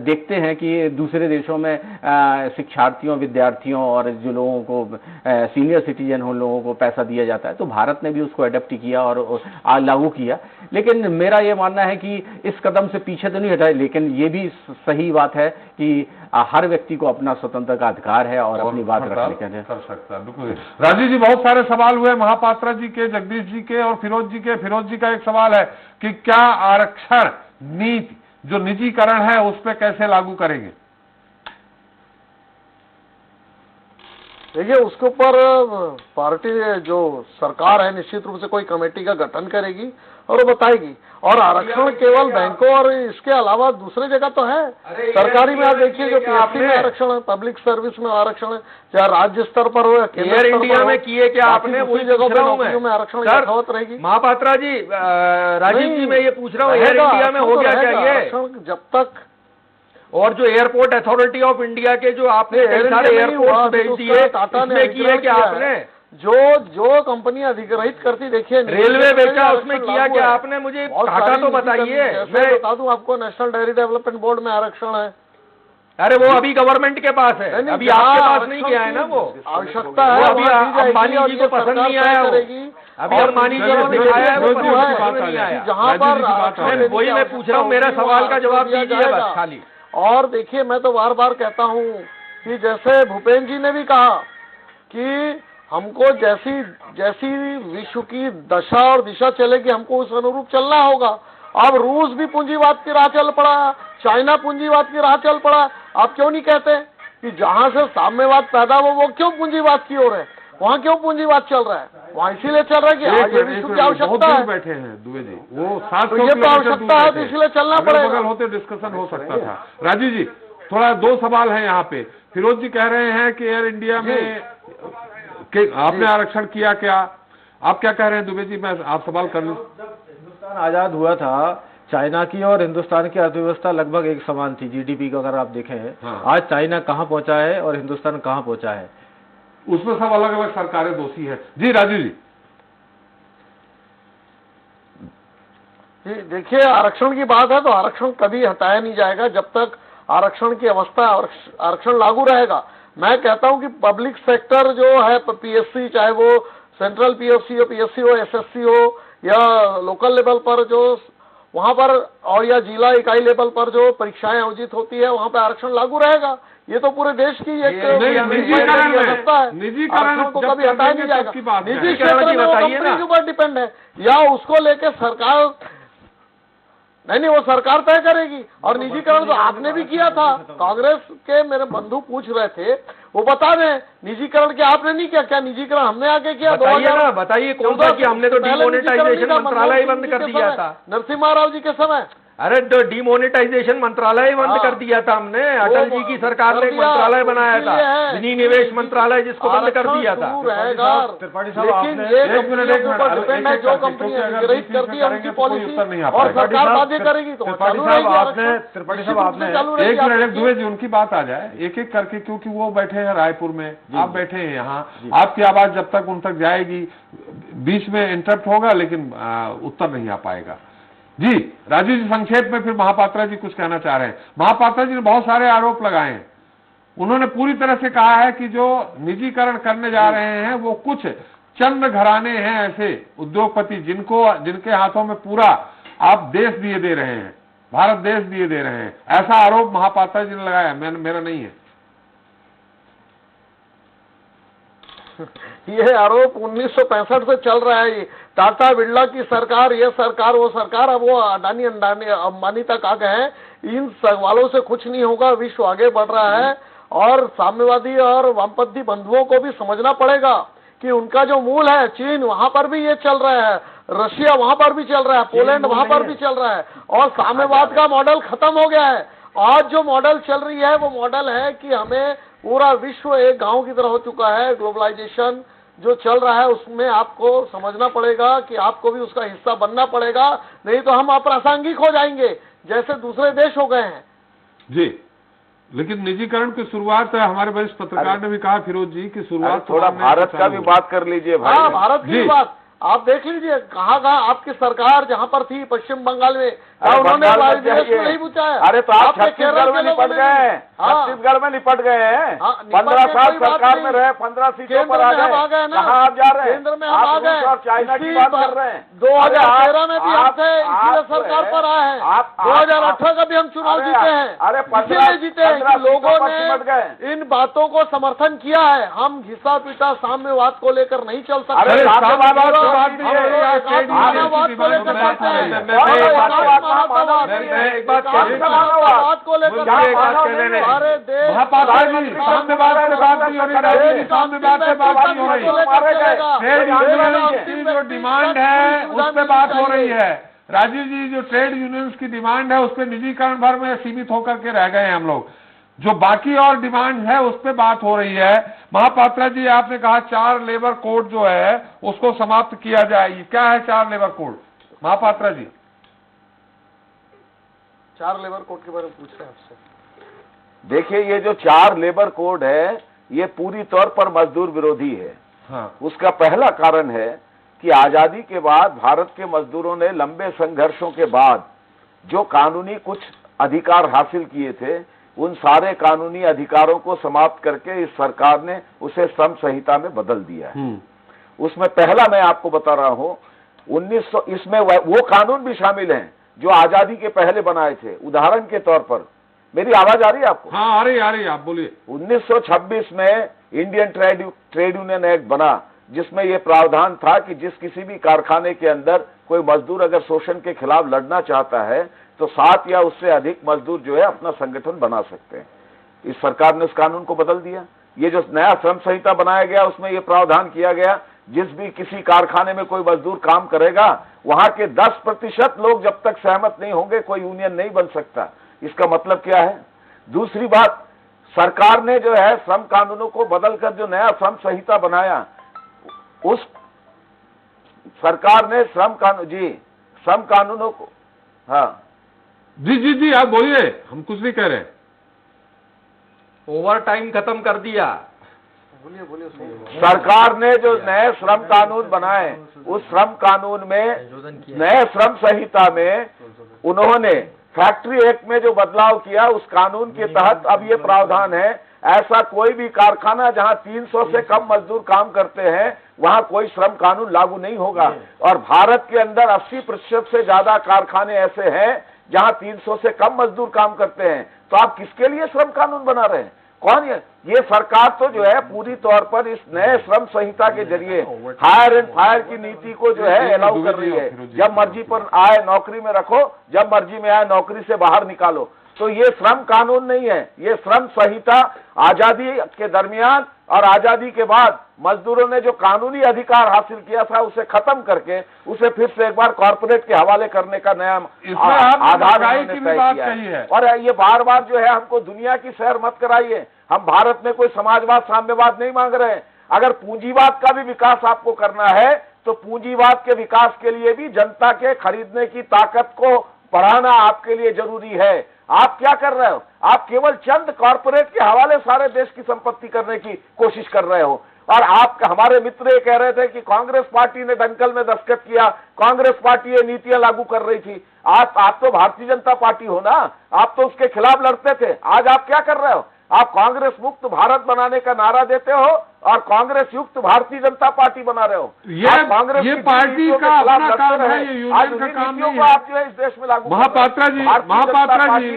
Speaker 11: देखते हैं कि दूसरे देशों में शिक्षार्थियों, विद्यार्थियों और जो लोगों को सीनियर सिटीजन हो, लोगों को पैसा दिया जाता है, तो भारत ने भी उसको अडेप्ट किया और लागू किया। लेकिन मेरा ये मानना है कि इस कदम से पीछे तो नहीं हटाए, लेकिन ये भी सही बात है कि हर व्यक्ति को अपना स्वतंत्र का अधिकार है और अपनी बात रखने
Speaker 1: कर सकता है। बिल्कुल राजीव जी, बहुत सारे सवाल हुए महापात्रा जी के, जगदीश जी के और फिरोज जी के। फिरोज जी का एक सवाल है कि क्या आरक्षण नीति जो निजीकरण है उस पर कैसे लागू करेंगे?
Speaker 9: देखिए, उसके ऊपर पार्टी जो सरकार है निश्चित रूप से कोई कमेटी का गठन करेगी और वो बताएगी। और आरक्षण केवल बैंकों और इसके अलावा दूसरे जगह तो है। सरकारी में आप देखिए, जो पीएससी में आरक्षण है, पब्लिक सर्विस में आरक्षण है, चाहे राज्य स्तर पर हो या केंद्र स्तर पर हो,
Speaker 10: इंडिया में किए क्या आपने?
Speaker 9: उसी जगह पर नौकरियों में आरक्षण यथावत रहेगी।
Speaker 10: महापात्रा जी, राजीव जी, मैं ये पूछ रहा हूँ, एयर इंडिया में हो गया क्या ये?
Speaker 9: आरक्षण जब तक,
Speaker 10: और जो एयरपोर्ट अथॉरिटी ऑफ इंडिया के जो आपने कई सारे एयरपोर्ट भेज दिए, इसमें किए क्या आपने?
Speaker 9: जो कंपनी अधिग्रहित करती, देखिए
Speaker 10: रेलवे बेचा, उसमें किया क्या आपने? मुझे टाटा तो बताइए।
Speaker 9: मैं बता दूं आपको, नेशनल डेयरी डेवलपमेंट बोर्ड में आरक्षण है।
Speaker 10: अरे वो अभी गवर्नमेंट के पास है,
Speaker 9: नहीं,
Speaker 10: अभी
Speaker 9: जहाँ
Speaker 10: आपके पास नहीं गया है ना वो
Speaker 9: आवश्यकता है,
Speaker 10: वो अभी
Speaker 9: वहाँ दी जाएगी
Speaker 10: अंबानी
Speaker 9: और
Speaker 10: जी
Speaker 9: ये
Speaker 10: को पसंद
Speaker 9: सरकार
Speaker 10: नहीं आया
Speaker 9: तय
Speaker 10: वो।
Speaker 9: करेगी।
Speaker 10: अभी
Speaker 9: और
Speaker 10: अंबानी जी
Speaker 9: चलिए,
Speaker 10: को दिखाया है वो
Speaker 9: जो है,
Speaker 10: पसंद नहीं आया।
Speaker 9: जहाँ पर आरक्षण
Speaker 10: मैं
Speaker 9: देने
Speaker 10: वही
Speaker 9: की
Speaker 10: मैं पूछ रहा हूँ,
Speaker 9: आवश्यकता
Speaker 10: मेरा
Speaker 9: होगी,
Speaker 10: सवाल का
Speaker 9: वहाँ
Speaker 10: जवाब
Speaker 9: दिया
Speaker 10: दीजिए
Speaker 9: जाएगा।
Speaker 10: बस खाली।
Speaker 9: और देखिए, मैं तो बार बार कहता हूँ कि जैसे भूपेंद्र जी ने भी कहा कि हमको जैसी जैसी विश्व की दशा और दिशा चलेगी, हमको उस अनुरूप चलना होगा। अब रूस भी पूंजीवाद की राह चल पड़ा, चाइना पूंजीवाद की राह चल पड़ा। आप क्यों नहीं कहते कि जहां से साम्यवाद पैदा हुआ वो क्यों पूंजीवाद की ओर है? वहाँ क्यों पूंजीवाद चल रहा है? वहाँ इसीलिए चल रहा है कि आज ये विश्व की आवश्यकता है।
Speaker 1: बैठे हैं दुबे जी, वो 700
Speaker 9: तो ये तो आवश्यकता है, तो इसलिए चलना पड़ेगा।
Speaker 1: बगल होते डिस्कशन हो सकता था। राजीव जी, थोड़ा दो सवाल है यहाँ पे। फिरोज जी कह रहे हैं कि एयर इंडिया में आपने आरक्षण किया क्या? आप क्या कह रहे हैं दुबे जी? मैं आप सवाल कर लूं।
Speaker 11: हिंदुस्तान आजाद हुआ था, चाइना की और हिंदुस्तान की अर्थव्यवस्था लगभग एक समान थी जीडीपी को अगर आप देखें।
Speaker 1: हाँ।
Speaker 11: आज चाइना कहाँ पहुंचा है और हिंदुस्तान कहाँ पहुंचा है,
Speaker 1: उसमें सब अलग अलग सरकारें दोषी है। जी राजू जी।
Speaker 9: जी देखिए, आरक्षण की बात है तो आरक्षण कभी हटाया नहीं जाएगा जब तक आरक्षण की अवस्था, आरक्षण लागू रहेगा। मैं कहता हूं कि पब्लिक सेक्टर जो है, पीएससी, चाहे वो सेंट्रल पीएससी हो, एसएससी हो, या लोकल लेवल पर जो वहां पर, और या जिला इकाई लेवल पर जो परीक्षाएं आयोजित होती है, वहां पर आरक्षण लागू रहेगा। ये तो पूरे देश की एक व्यवस्था है। आरक्षण को कभी हटाया नहीं जाएगा। निजी क्षेत्र में वो कंपनी के ऊपर डिपेंड है, या उसको लेके सरकार, नहीं वो सरकार तय करेगी। और निजीकरण तो आपने भी किया था, कांग्रेस के मेरे बंधु पूछ रहे थे, वो बता दें निजीकरण क्या आपने नहीं किया? क्या निजीकरण हमने आगे किया?
Speaker 10: बताइए कौन सा किया? हमने तो डिमोनेटाइजेशन मंत्रालय बंद कर दिया था
Speaker 9: नरसिम्हा राव जी के समय।
Speaker 10: अरे तो डिमोनेटाइजेशन मंत्रालय बंद कर दिया था हमने। अटल जी की सरकार ने एक मंत्रालय बनाया था, विनिवेश मंत्रालय, जिसको बंद कर दिया था।
Speaker 11: त्रिपाठी साहब आपने
Speaker 1: एक मिनट,
Speaker 9: जो कंपनी कर दी उनकी पॉलिसी और सरकार बाध्य करेगी तो
Speaker 11: त्रिपाठी साहब आपने
Speaker 1: एक मिनट दुबे जी, उनकी बात आ जाए एक एक करके, क्योंकि वो बैठे हैं रायपुर में, आप बैठे हैं यहाँ। आपकी आवाज जब तक उन तक जाएगी, बीच में इंटरप्ट होगा लेकिन उत्तर नहीं आ पाएगा। जी राजीव जी, संक्षेप में, फिर महापात्रा जी कुछ कहना चाह रहे हैं। महापात्रा जी ने बहुत सारे आरोप लगाए हैं। उन्होंने पूरी तरह से कहा है कि जो निजीकरण करने जा रहे हैं वो कुछ चंद घराने हैं, ऐसे उद्योगपति जिनके हाथों में पूरा आप देश दिए दे रहे हैं, भारत देश दिए दे रहे हैं। ऐसा आरोप महापात्रा जी ने लगाया, मेरा नहीं है।
Speaker 9: ये आरोप 1965 से चल रहा है। ये टाटा बिरला की सरकार, ये सरकार, वो सरकार, अब वो अडानी अंबानी तक आ गए हैं। इन सवालों से कुछ नहीं होगा। विश्व आगे बढ़ रहा है और साम्यवादी और वामपंथी बंधुओं को भी समझना पड़ेगा कि उनका जो मूल है चीन, वहां पर भी ये चल रहा है, रशिया वहां पर भी चल रहा है, पोलैंड वहां पर भी चल रहा है, और साम्यवाद का मॉडल खत्म हो गया है। आज जो मॉडल चल रही है वो मॉडल है कि हमें पूरा विश्व एक गांव की तरह हो चुका है। ग्लोबलाइजेशन जो चल रहा है उसमें आपको समझना पड़ेगा कि आपको भी उसका हिस्सा बनना पड़ेगा, नहीं तो हम अप्रासंगिक हो जाएंगे जैसे दूसरे देश हो गए हैं।
Speaker 1: जी, लेकिन निजीकरण की शुरुआत हमारे वरिष्ठ पत्रकार ने भी कहा, फिरोज जी, की शुरुआत
Speaker 7: थोड़ा भारत का भी बात कर लीजिए भाई।
Speaker 9: हाँ, भारत की बात आप देख लीजिए, कहाँ आपकी सरकार जहाँ पर थी पश्चिम बंगाल में, उन्होंने नहीं पूछा है।
Speaker 7: अरे तो आप छत्तीसगढ़ में निपट गए हैं, छत्तीसगढ़ में निपट गए हैं। 15 साल सरकार में रहे, 15 सीटों पर आ गए ना। कहाँ आप जा रहे हैं?
Speaker 9: केंद्र में हम आ गए
Speaker 7: और चाइना की बात कर रहे हैं।
Speaker 9: 2013 में भी हम थे, इसीलिए सरकार पर आए हैं। 2018 का भी हम चुनाव जीते हैं,
Speaker 7: अरे
Speaker 9: इसीलिए जीते हैं कि लोगों ने इन बातों को समर्थन किया है। हम घिसा पीटा साम्यवाद को लेकर नहीं चल सकते।
Speaker 1: जो डिमांड है उस पर बात हो रही है। राजीव जी, जो ट्रेड यूनियंस की डिमांड है उस पर निजीकरण भर में सीमित होकर के रह गए हैं हम लोग। जो बाकी और डिमांड है उस पर बात हो रही है। महापात्रा जी, आपने कहा 4 लेबर कोड जो है उसको समाप्त किया जाए। क्या है 4 labour code? Mahapatra ji,
Speaker 9: 4 labour code के बारे में पूछ रहे हैं आपसे।
Speaker 7: देखिए, ये जो 4 लेबर कोड है ये पूरी तौर पर मजदूर विरोधी है।
Speaker 1: हाँ।
Speaker 7: उसका पहला कारण है कि आजादी के बाद भारत के मजदूरों ने लंबे संघर्षों के बाद जो कानूनी कुछ अधिकार हासिल किए थे, उन सारे कानूनी अधिकारों को समाप्त करके इस सरकार ने उसे श्रम संहिता में बदल दिया है। उसमें पहला मैं आपको बता रहा हूं, 1900 इसमें वो कानून भी शामिल हैं जो आजादी के पहले बनाए थे। उदाहरण के तौर पर, मेरी आवाज आ रही है आपको?
Speaker 1: हाँ, आ रही, आप बोलिए।
Speaker 7: 1926 में इंडियन ट्रेड यूनियन एक्ट बना, जिसमें यह प्रावधान था कि जिस किसी भी कारखाने के अंदर कोई मजदूर अगर शोषण के खिलाफ लड़ना चाहता है तो 7 या उससे अधिक मजदूर जो है अपना संगठन बना सकते हैं। इस सरकार ने उस कानून को बदल दिया। ये जो नया श्रम संहिता बनाया गया उसमें यह प्रावधान किया गया, जिस भी किसी कारखाने में कोई मजदूर काम करेगा वहां के 10% लोग जब तक सहमत नहीं होंगे कोई यूनियन नहीं बन सकता। इसका मतलब क्या है? दूसरी बात, सरकार ने जो है श्रम कानूनों को बदलकर जो नया श्रम संहिता बनाया, उस सरकार ने श्रम कानूनों को, हाँ
Speaker 1: जी आप बोलिए, हम कुछ नहीं कह रहे।
Speaker 10: ओवर टाइम खत्म कर दिया।
Speaker 7: सरकार ने जो नए श्रम कानून बनाए, उस श्रम कानून में, नए श्रम संहिता में उन्होंने फैक्ट्री एक्ट में जो बदलाव किया, उस कानून के तहत अब ये प्रावधान है, ऐसा कोई भी कारखाना जहां 300 से कम मजदूर काम करते हैं वहां कोई श्रम कानून लागू नहीं होगा। और भारत के अंदर 80% से ज्यादा कारखाने ऐसे हैं जहां 300 से कम मजदूर काम करते हैं। तो आप किसके लिए श्रम कानून बना रहे हैं? कौन ये सरकार तो जो है पूरी तौर पर इस नए श्रम संहिता के जरिए हायर एंड फायर की नीति को जो है अलाउ कर रही है। जब मर्जी पर आए नौकरी में रखो, जब मर्जी में आए नौकरी से बाहर निकालो। तो ये श्रम कानून नहीं है, ये श्रम संहिता आजादी के दरमियान और आजादी के बाद मजदूरों ने जो कानूनी अधिकार हासिल किया था उसे खत्म करके उसे फिर से एक बार कॉर्पोरेट के हवाले करने का नया आधार उन्होंने तय किया है। और ये बार बार जो है हमको दुनिया की सैर मत कराइए। हम भारत में कोई समाजवाद साम्यवाद नहीं मांग रहे हैं। अगर पूंजीवाद का भी विकास आपको करना है तो पूंजीवाद के विकास के लिए भी जनता के खरीदने की ताकत को बढ़ाना आपके लिए जरूरी है। आप क्या कर रहे हो? आप केवल चंद कॉर्पोरेट के हवाले सारे देश की संपत्ति करने की कोशिश कर रहे हो। और आप, हमारे मित्र ये कह रहे थे कि कांग्रेस पार्टी ने दंकल में दस्तखत किया, कांग्रेस पार्टी ये नीतियां लागू कर रही थी। आप तो भारतीय जनता पार्टी हो ना, आप तो उसके खिलाफ लड़ते थे। आज आप क्या कर रहे हो? आप कांग्रेस मुक्त भारत बनाने का नारा देते हो और कांग्रेस युक्त भारतीय जनता पार्टी बना रहे हो।
Speaker 1: ये पार्टी का अपना काम है, ये यूनियन का काम नहीं है।
Speaker 7: आप जो है इस देश में लागू
Speaker 1: महापात्रा जी,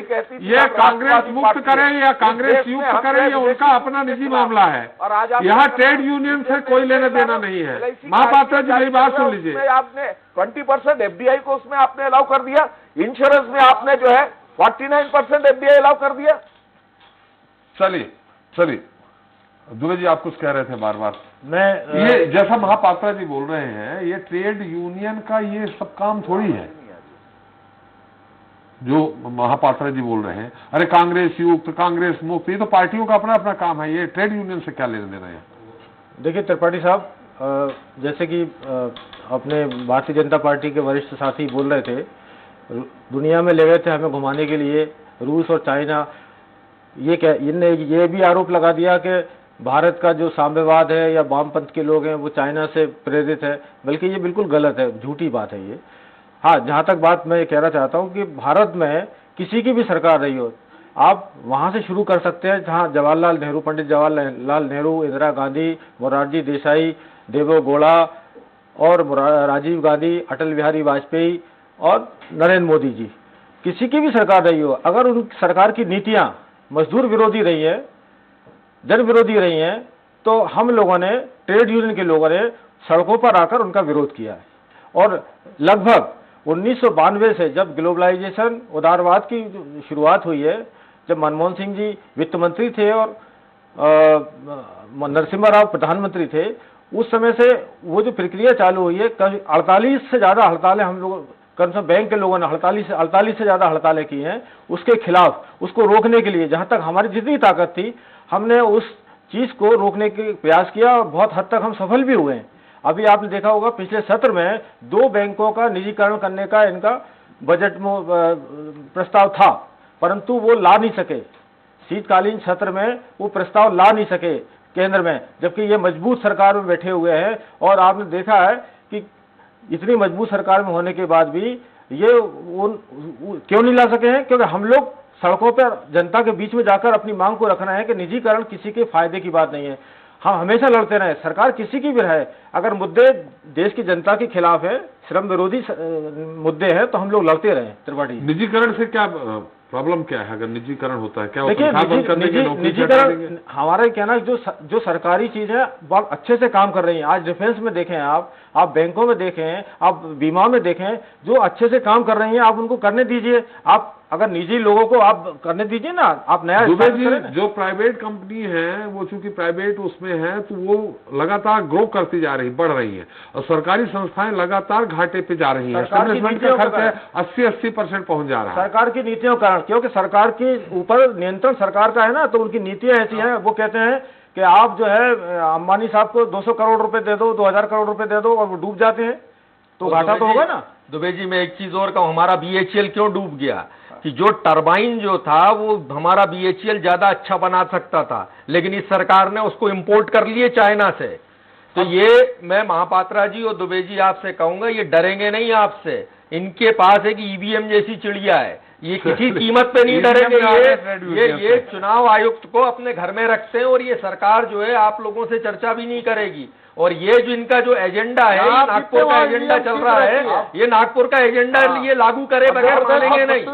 Speaker 1: ये कांग्रेस मुक्त करें या कांग्रेस युक्त करें, ये उनका अपना निजी मामला है। यहाँ ट्रेड यूनियन से कोई लेना देना नहीं है। महापात्रा जी मेरी बात सुन लीजिए।
Speaker 7: आपने 20% FDI को उसमें आपने अलाउ कर दिया, इंश्योरेंस में आपने जो है 49% FDI अलाउ कर दिया।
Speaker 1: चलिए दुबे जी, आप कुछ कह रहे थे बार बार।
Speaker 11: मैं
Speaker 1: ये जैसा महापात्रा जी बोल रहे हैं, ये ट्रेड यूनियन का ये सब काम थोड़ी है जो महापात्रा जी बोल रहे हैं। अरे कांग्रेस युक्त, कांग्रेस मुक्त, ये तो पार्टियों का अपना अपना काम है। ये ट्रेड यूनियन से क्या लेने देना है?
Speaker 11: देखिए त्रिपाठी साहब, जैसे कि अपने भारतीय जनता पार्टी के वरिष्ठ साथी बोल रहे थे, दुनिया में ले गए थे हमें घुमाने के लिए रूस और चाइना। इनने ये भी आरोप लगा दिया कि भारत का जो साम्यवाद है या वामपंथ के लोग हैं वो चाइना से प्रेरित है, बल्कि ये बिल्कुल गलत है, झूठी बात है ये। हाँ, जहाँ तक बात मैं ये कहना चाहता हूँ कि भारत में किसी की भी सरकार रही हो, आप वहाँ से शुरू कर सकते हैं जहाँ जवाहरलाल नेहरू, पंडित जवाहरलाल नेहरू, इंदिरा गांधी, मोरारजी देसाई, देवे गौड़ा और राजीव गांधी, अटल बिहारी वाजपेयी और नरेंद्र मोदी जी, किसी की भी सरकार रही हो, अगर उन सरकार की नीतियाँ मजदूर विरोधी रही है, जन विरोधी रही हैं, तो हम लोगों ने, ट्रेड यूनियन के लोगों ने सड़कों पर आकर उनका विरोध किया है। और लगभग 1992 से जब ग्लोबलाइजेशन, उदारवाद की शुरुआत हुई है, जब मनमोहन सिंह जी वित्त मंत्री थे और नरसिम्हा राव प्रधानमंत्री थे, उस समय से वो जो प्रक्रिया चालू हुई है, 48 से ज़्यादा हड़तालें हम लोग, कम से कम बैंक के लोगों ने 48 से ज़्यादा हड़तालें की हैं। उसके खिलाफ, उसको रोकने के लिए जहाँ तक हमारी जितनी ताकत थी, हमने उस चीज़ को रोकने के प्रयास किया और बहुत हद तक हम सफल भी हुए हैं। अभी आपने देखा होगा पिछले सत्र में 2 बैंकों का निजीकरण करने का इनका बजट में प्रस्ताव था, परंतु वो ला नहीं सके। शीतकालीन सत्र में वो प्रस्ताव ला नहीं सके केंद्र में, जबकि ये मजबूत सरकार में बैठे हुए हैं। और आपने देखा है कि इतनी मजबूत सरकार में होने के बाद भी ये क्यों नहीं ला सके हैं? क्योंकि हम लोग
Speaker 12: सड़कों पर जनता के बीच में जाकर अपनी मांग को रखना है कि निजीकरण किसी के फायदे की बात नहीं है। हम हमेशा लड़ते रहे, सरकार किसी की भी रहे, अगर मुद्दे देश की जनता के खिलाफ है, श्रम विरोधी मुद्दे हैं, तो हम लोग लड़ते रहे। त्रिपाठी,
Speaker 1: निजीकरण से क्या प्रॉब्लम क्या है? अगर निजीकरण होता है क्या
Speaker 12: देखिए, निजीकरण हमारा कहना है जो सरकारी चीज है बहुत अच्छे से काम कर रही है। आज डिफेंस में देखें, आप बैंकों में देखें, आप बीमा में देखें, जो अच्छे से काम कर रही हैं आप उनको करने दीजिए। आप अगर निजी लोगों को आप करने दीजिए ना, आप नया
Speaker 1: दुबे जी, जो प्राइवेट कंपनी है वो चूंकि प्राइवेट उसमें है तो वो लगातार ग्रो करती जा रही, बढ़ रही है, और सरकारी संस्थाएं लगातार घाटे पे जा रही है। मैनेजमेंट का खर्च है 80% पहुंच जा रहा है
Speaker 12: सरकार की नीतियों के कारण, क्योंकि सरकार के ऊपर नियंत्रण सरकार का है ना, तो उनकी नीतियां ऐसी हैं। वो कहते हैं कि आप जो है अंबानी साहब को 200 करोड़ रुपए दे दो, 2000 करोड़ रुपए दे दो, और वो डूब जाते हैं, तो घाटा तो होगा ना।
Speaker 10: दुबे जी, मैं एक चीज और कहूं, हमारा BHEL क्यों डूब गया कि जो टरबाइन जो था वो हमारा BHEL ज्यादा अच्छा बना सकता था, लेकिन इस सरकार ने उसको इंपोर्ट कर लिए चाइना से। तो ये मैं महापात्रा जी और दुबे जी आपसे कहूंगा, ये डरेंगे नहीं आपसे। इनके पास एक EVM जैसी चिड़िया है, ये किसी कीमत पे नहीं डरेंगे। ये चुनाव आयुक्त को अपने घर में रखते हैं, और ये सरकार जो है आप लोगों से चर्चा भी नहीं करेगी। और ये जो इनका जो एजेंडा है, नागपुर का एजेंडा चल रहा है, ये नागपुर का एजेंडा ये लागू करे बगैर मानेंगे नहीं।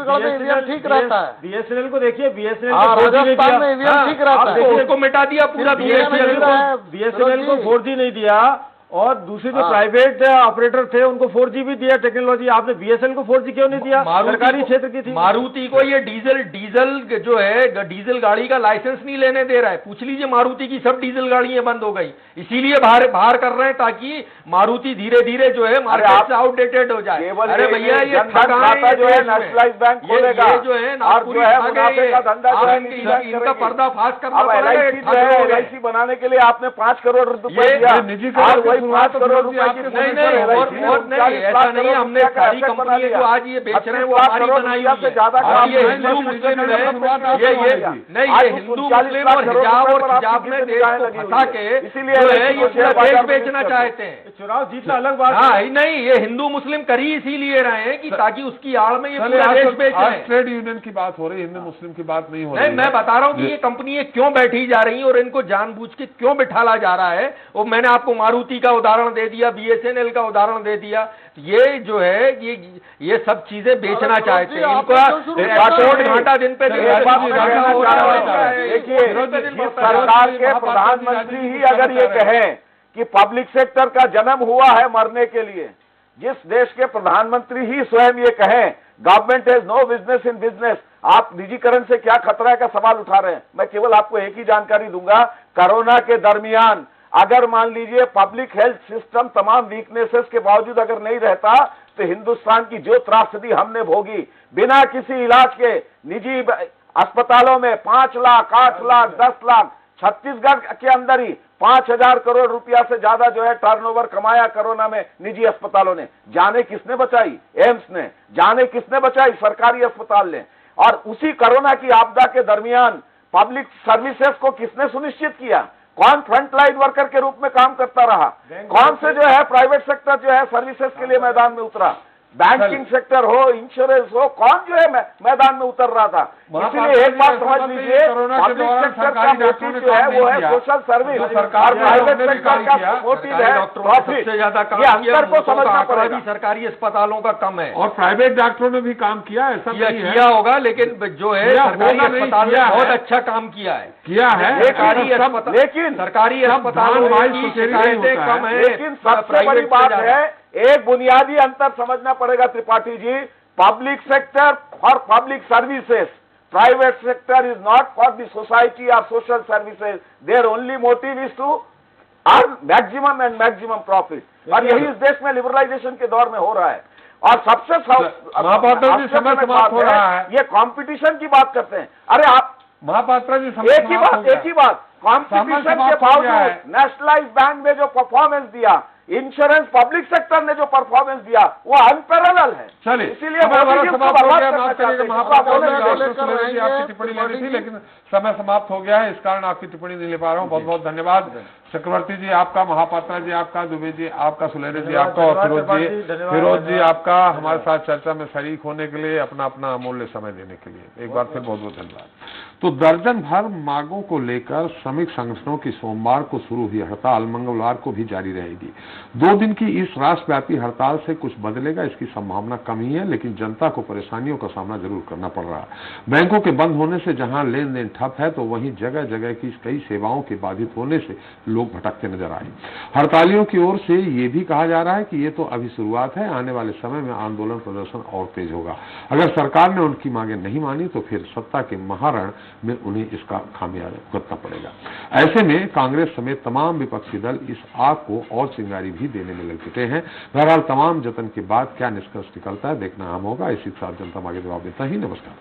Speaker 9: ठीक रहता है।
Speaker 12: BSNL को देखिए, BSNL
Speaker 9: राजस्थान में EVM ठीक रहता है,
Speaker 10: उसको मिटा दिया पूरा।
Speaker 12: BSNL को 4G नहीं दिया, और दूसरे जो प्राइवेट ऑपरेटर थे उनको 4G भी दिया टेक्नोलॉजी। आपने BSNL को 4G क्यों नहीं दिया? सरकारी क्षेत्र की थी।
Speaker 10: मारुति को ये डीजल जो है डीजल गाड़ी का लाइसेंस नहीं लेने दे रहा है। पूछ लीजिए, मारुति की सब डीजल गाड़ियां बंद हो गई, इसीलिए बाहर कर रहे हैं ताकि मारुति धीरे धीरे जो है मार्केट से आउटडेटेड हो जाए। अरे भैया, ये
Speaker 8: खाता जो है नेशनलाइज बैंक खोलेगा,
Speaker 10: ये जो है नागपुर इनका पर्दाफाश करना पड़ेगा।
Speaker 8: LIC बनाने के लिए आपने 5 करोड़ रुपए दिया, निजीकरण 5 करोड़ रुपए की
Speaker 10: नहीं, ऐसा नहीं। हमने सारी कंपनी जो आज ये बेच रहे हैं वो हमारी बनाई हुई है। ये हिंदू मुस्लिम ये हिंदू मुस्लिम और हिजाब में देश को फंसा के इसीलिए ये पूरा देश बेचना चाहते हैं।
Speaker 12: चुनाव जीतना अलग बात है।
Speaker 10: हाँ, नहीं, ये हिंदू मुस्लिम कर ही इसीलिए रहे हैं कि ताकि उसकी आड़ में ये पूरा देश बेच रहे हैं।
Speaker 1: ट्रेड यूनियन की बात हो रही है, हिंदू मुस्लिम की बात नहीं हो रही।
Speaker 10: मैं बता रहा हूँ कि ये कंपनी क्यों बैठी जा रही है और इनको जानबूझ के क्यों बिठाला जा रहा है। और मैंने आपको मारुति का उदाहरण दे दिया, BSNL का उदाहरण दे दिया। ये जो है ये सब चीजें बेचना चाहते हैं। इनका 1 घंटा दिन पे
Speaker 8: देखिए, सरकार के प्रधानमंत्री ही अगर ये कहें कि पब्लिक सेक्टर का जन्म हुआ है मरने के लिए, जिस देश के प्रधानमंत्री ही स्वयं ये कहें government has no business in business, आप निजीकरण से क्या खतरा का सवाल उठा रहे हैं। मैं केवल आपको एक ही जानकारी दूंगा, कोरोना के दरमियान अगर मान लीजिए पब्लिक हेल्थ सिस्टम तमाम वीकनेसेस के बावजूद अगर नहीं रहता, तो हिंदुस्तान की जो त्रासदी हमने भोगी बिना किसी इलाज के निजी अस्पतालों में 5 लाख, 8 लाख, 10 लाख, छत्तीसगढ़ के अंदर ही 5000 करोड़ रुपया से ज्यादा जो है टर्नओवर कमाया कोरोना में निजी अस्पतालों ने। जाने किसने बचाई? एम्स ने। जाने किसने बचाई? सरकारी अस्पताल ने। और उसी कोरोना की आपदा के दरमियान पब्लिक सर्विसेज को किसने सुनिश्चित किया? कौन फ्रंट लाइन वर्कर के रूप में काम करता रहा? कौन से जो है प्राइवेट सेक्टर जो है सर्विसेज के लिए मैदान में उतरा? बैंकिंग सेक्टर हो, इंश्योरेंस हो, कौन जो है मैदान में उतर रहा था? इसलिए एक बात समझ लीजिए, पब्लिक सेक्टर का मोटिव जो है वो है सोशल सर्विस, और प्राइवेट सेक्टर का मोटिव है प्रॉफिट। ये अंतर को समझना पड़ेगा।
Speaker 10: सरकारी अस्पतालों का कम है
Speaker 1: और प्राइवेट डॉक्टरों ने भी काम किया, ऐसा
Speaker 10: किया होगा, लेकिन जो है सरकारी अस्पताल ने बहुत अच्छा काम किया है।
Speaker 8: लेकिन
Speaker 10: सरकारी अस्पतालों की शिकायतें कम है।
Speaker 8: लेकिन सबसे बड़ी बात है, एक बुनियादी अंतर समझना पड़ेगा Tripathi ji, public sector for public services, private sector is not for the society और social services. Their only motive is to earn maximum and maximum profit. और यही इस देश में लिबरलाइजेशन के दौर में हो रहा है। और सबसे बात है, ये कंपटीशन की बात करते हैं। अरे आप
Speaker 1: महापात्रा जी,
Speaker 8: एक ही बात, कंपटीशन के बावजूद नेशनलाइज बैंक ने जो परफॉर्मेंस दिया,
Speaker 13: इंश्योरेंस पब्लिक सेक्टर ने जो परफॉर्मेंस दिया वो अनपैरेलल है।
Speaker 1: चलिए,
Speaker 13: इसीलिए
Speaker 1: समय
Speaker 13: मोदी जी उसको
Speaker 1: समाप्त हो
Speaker 13: बर्बाद
Speaker 1: गया।
Speaker 13: करना
Speaker 1: माफ करिएगा,
Speaker 13: चाहते हैं।
Speaker 1: महापौर आपकी टिप्पणी लेनी थी, लेकिन समय समाप्त हो गया है, इस कारण आपकी टिप्पणी नहीं ले पा रहा हूँ। बहुत बहुत धन्यवाद। चक्रवर्ती जी आपका, महापात्रा जी आपका, दुबे जी आपका, सुलेरे जी आपका और फिरोज जी आपका हमारे साथ चर्चा में शरीक होने के लिए, अपना अपना अमूल्य समय देने के लिए एक बार फिर बहुत बहुत धन्यवाद। तो दर्जन भर मांगों को लेकर श्रमिक संगठनों की सोमवार को शुरू हुई हड़ताल मंगलवार को भी जारी रहेगी। 2 दिन की इस राष्ट्रव्यापी हड़ताल से कुछ बदलेगा इसकी संभावना कम ही है, लेकिन जनता को परेशानियों का सामना जरूर करना पड़ रहा है। बैंकों के बंद होने से जहां लेन देन ठप है, तो वहीं जगह जगह की कई सेवाओं के बाधित होने से लोग भटकते नजर आए। हड़तालियों की ओर से ये भी कहा जा रहा है कि ये तो अभी शुरुआत है, आने वाले समय में आंदोलन प्रदर्शन और तेज होगा। अगर सरकार ने उनकी मांगे नहीं मानी तो फिर सत्ता के महारण में उन्हें इसका खामियाजा भुगतना पड़ेगा। ऐसे में कांग्रेस समेत तमाम विपक्षी दल इस आग को और चिंगारी भी देने में लग चुके हैं। बहरहाल तमाम जतन के बाद क्या निष्कर्ष निकलता है देखना अहम होगा। इसी के साथ जनता मांगे जवाब देता ही नमस्कार।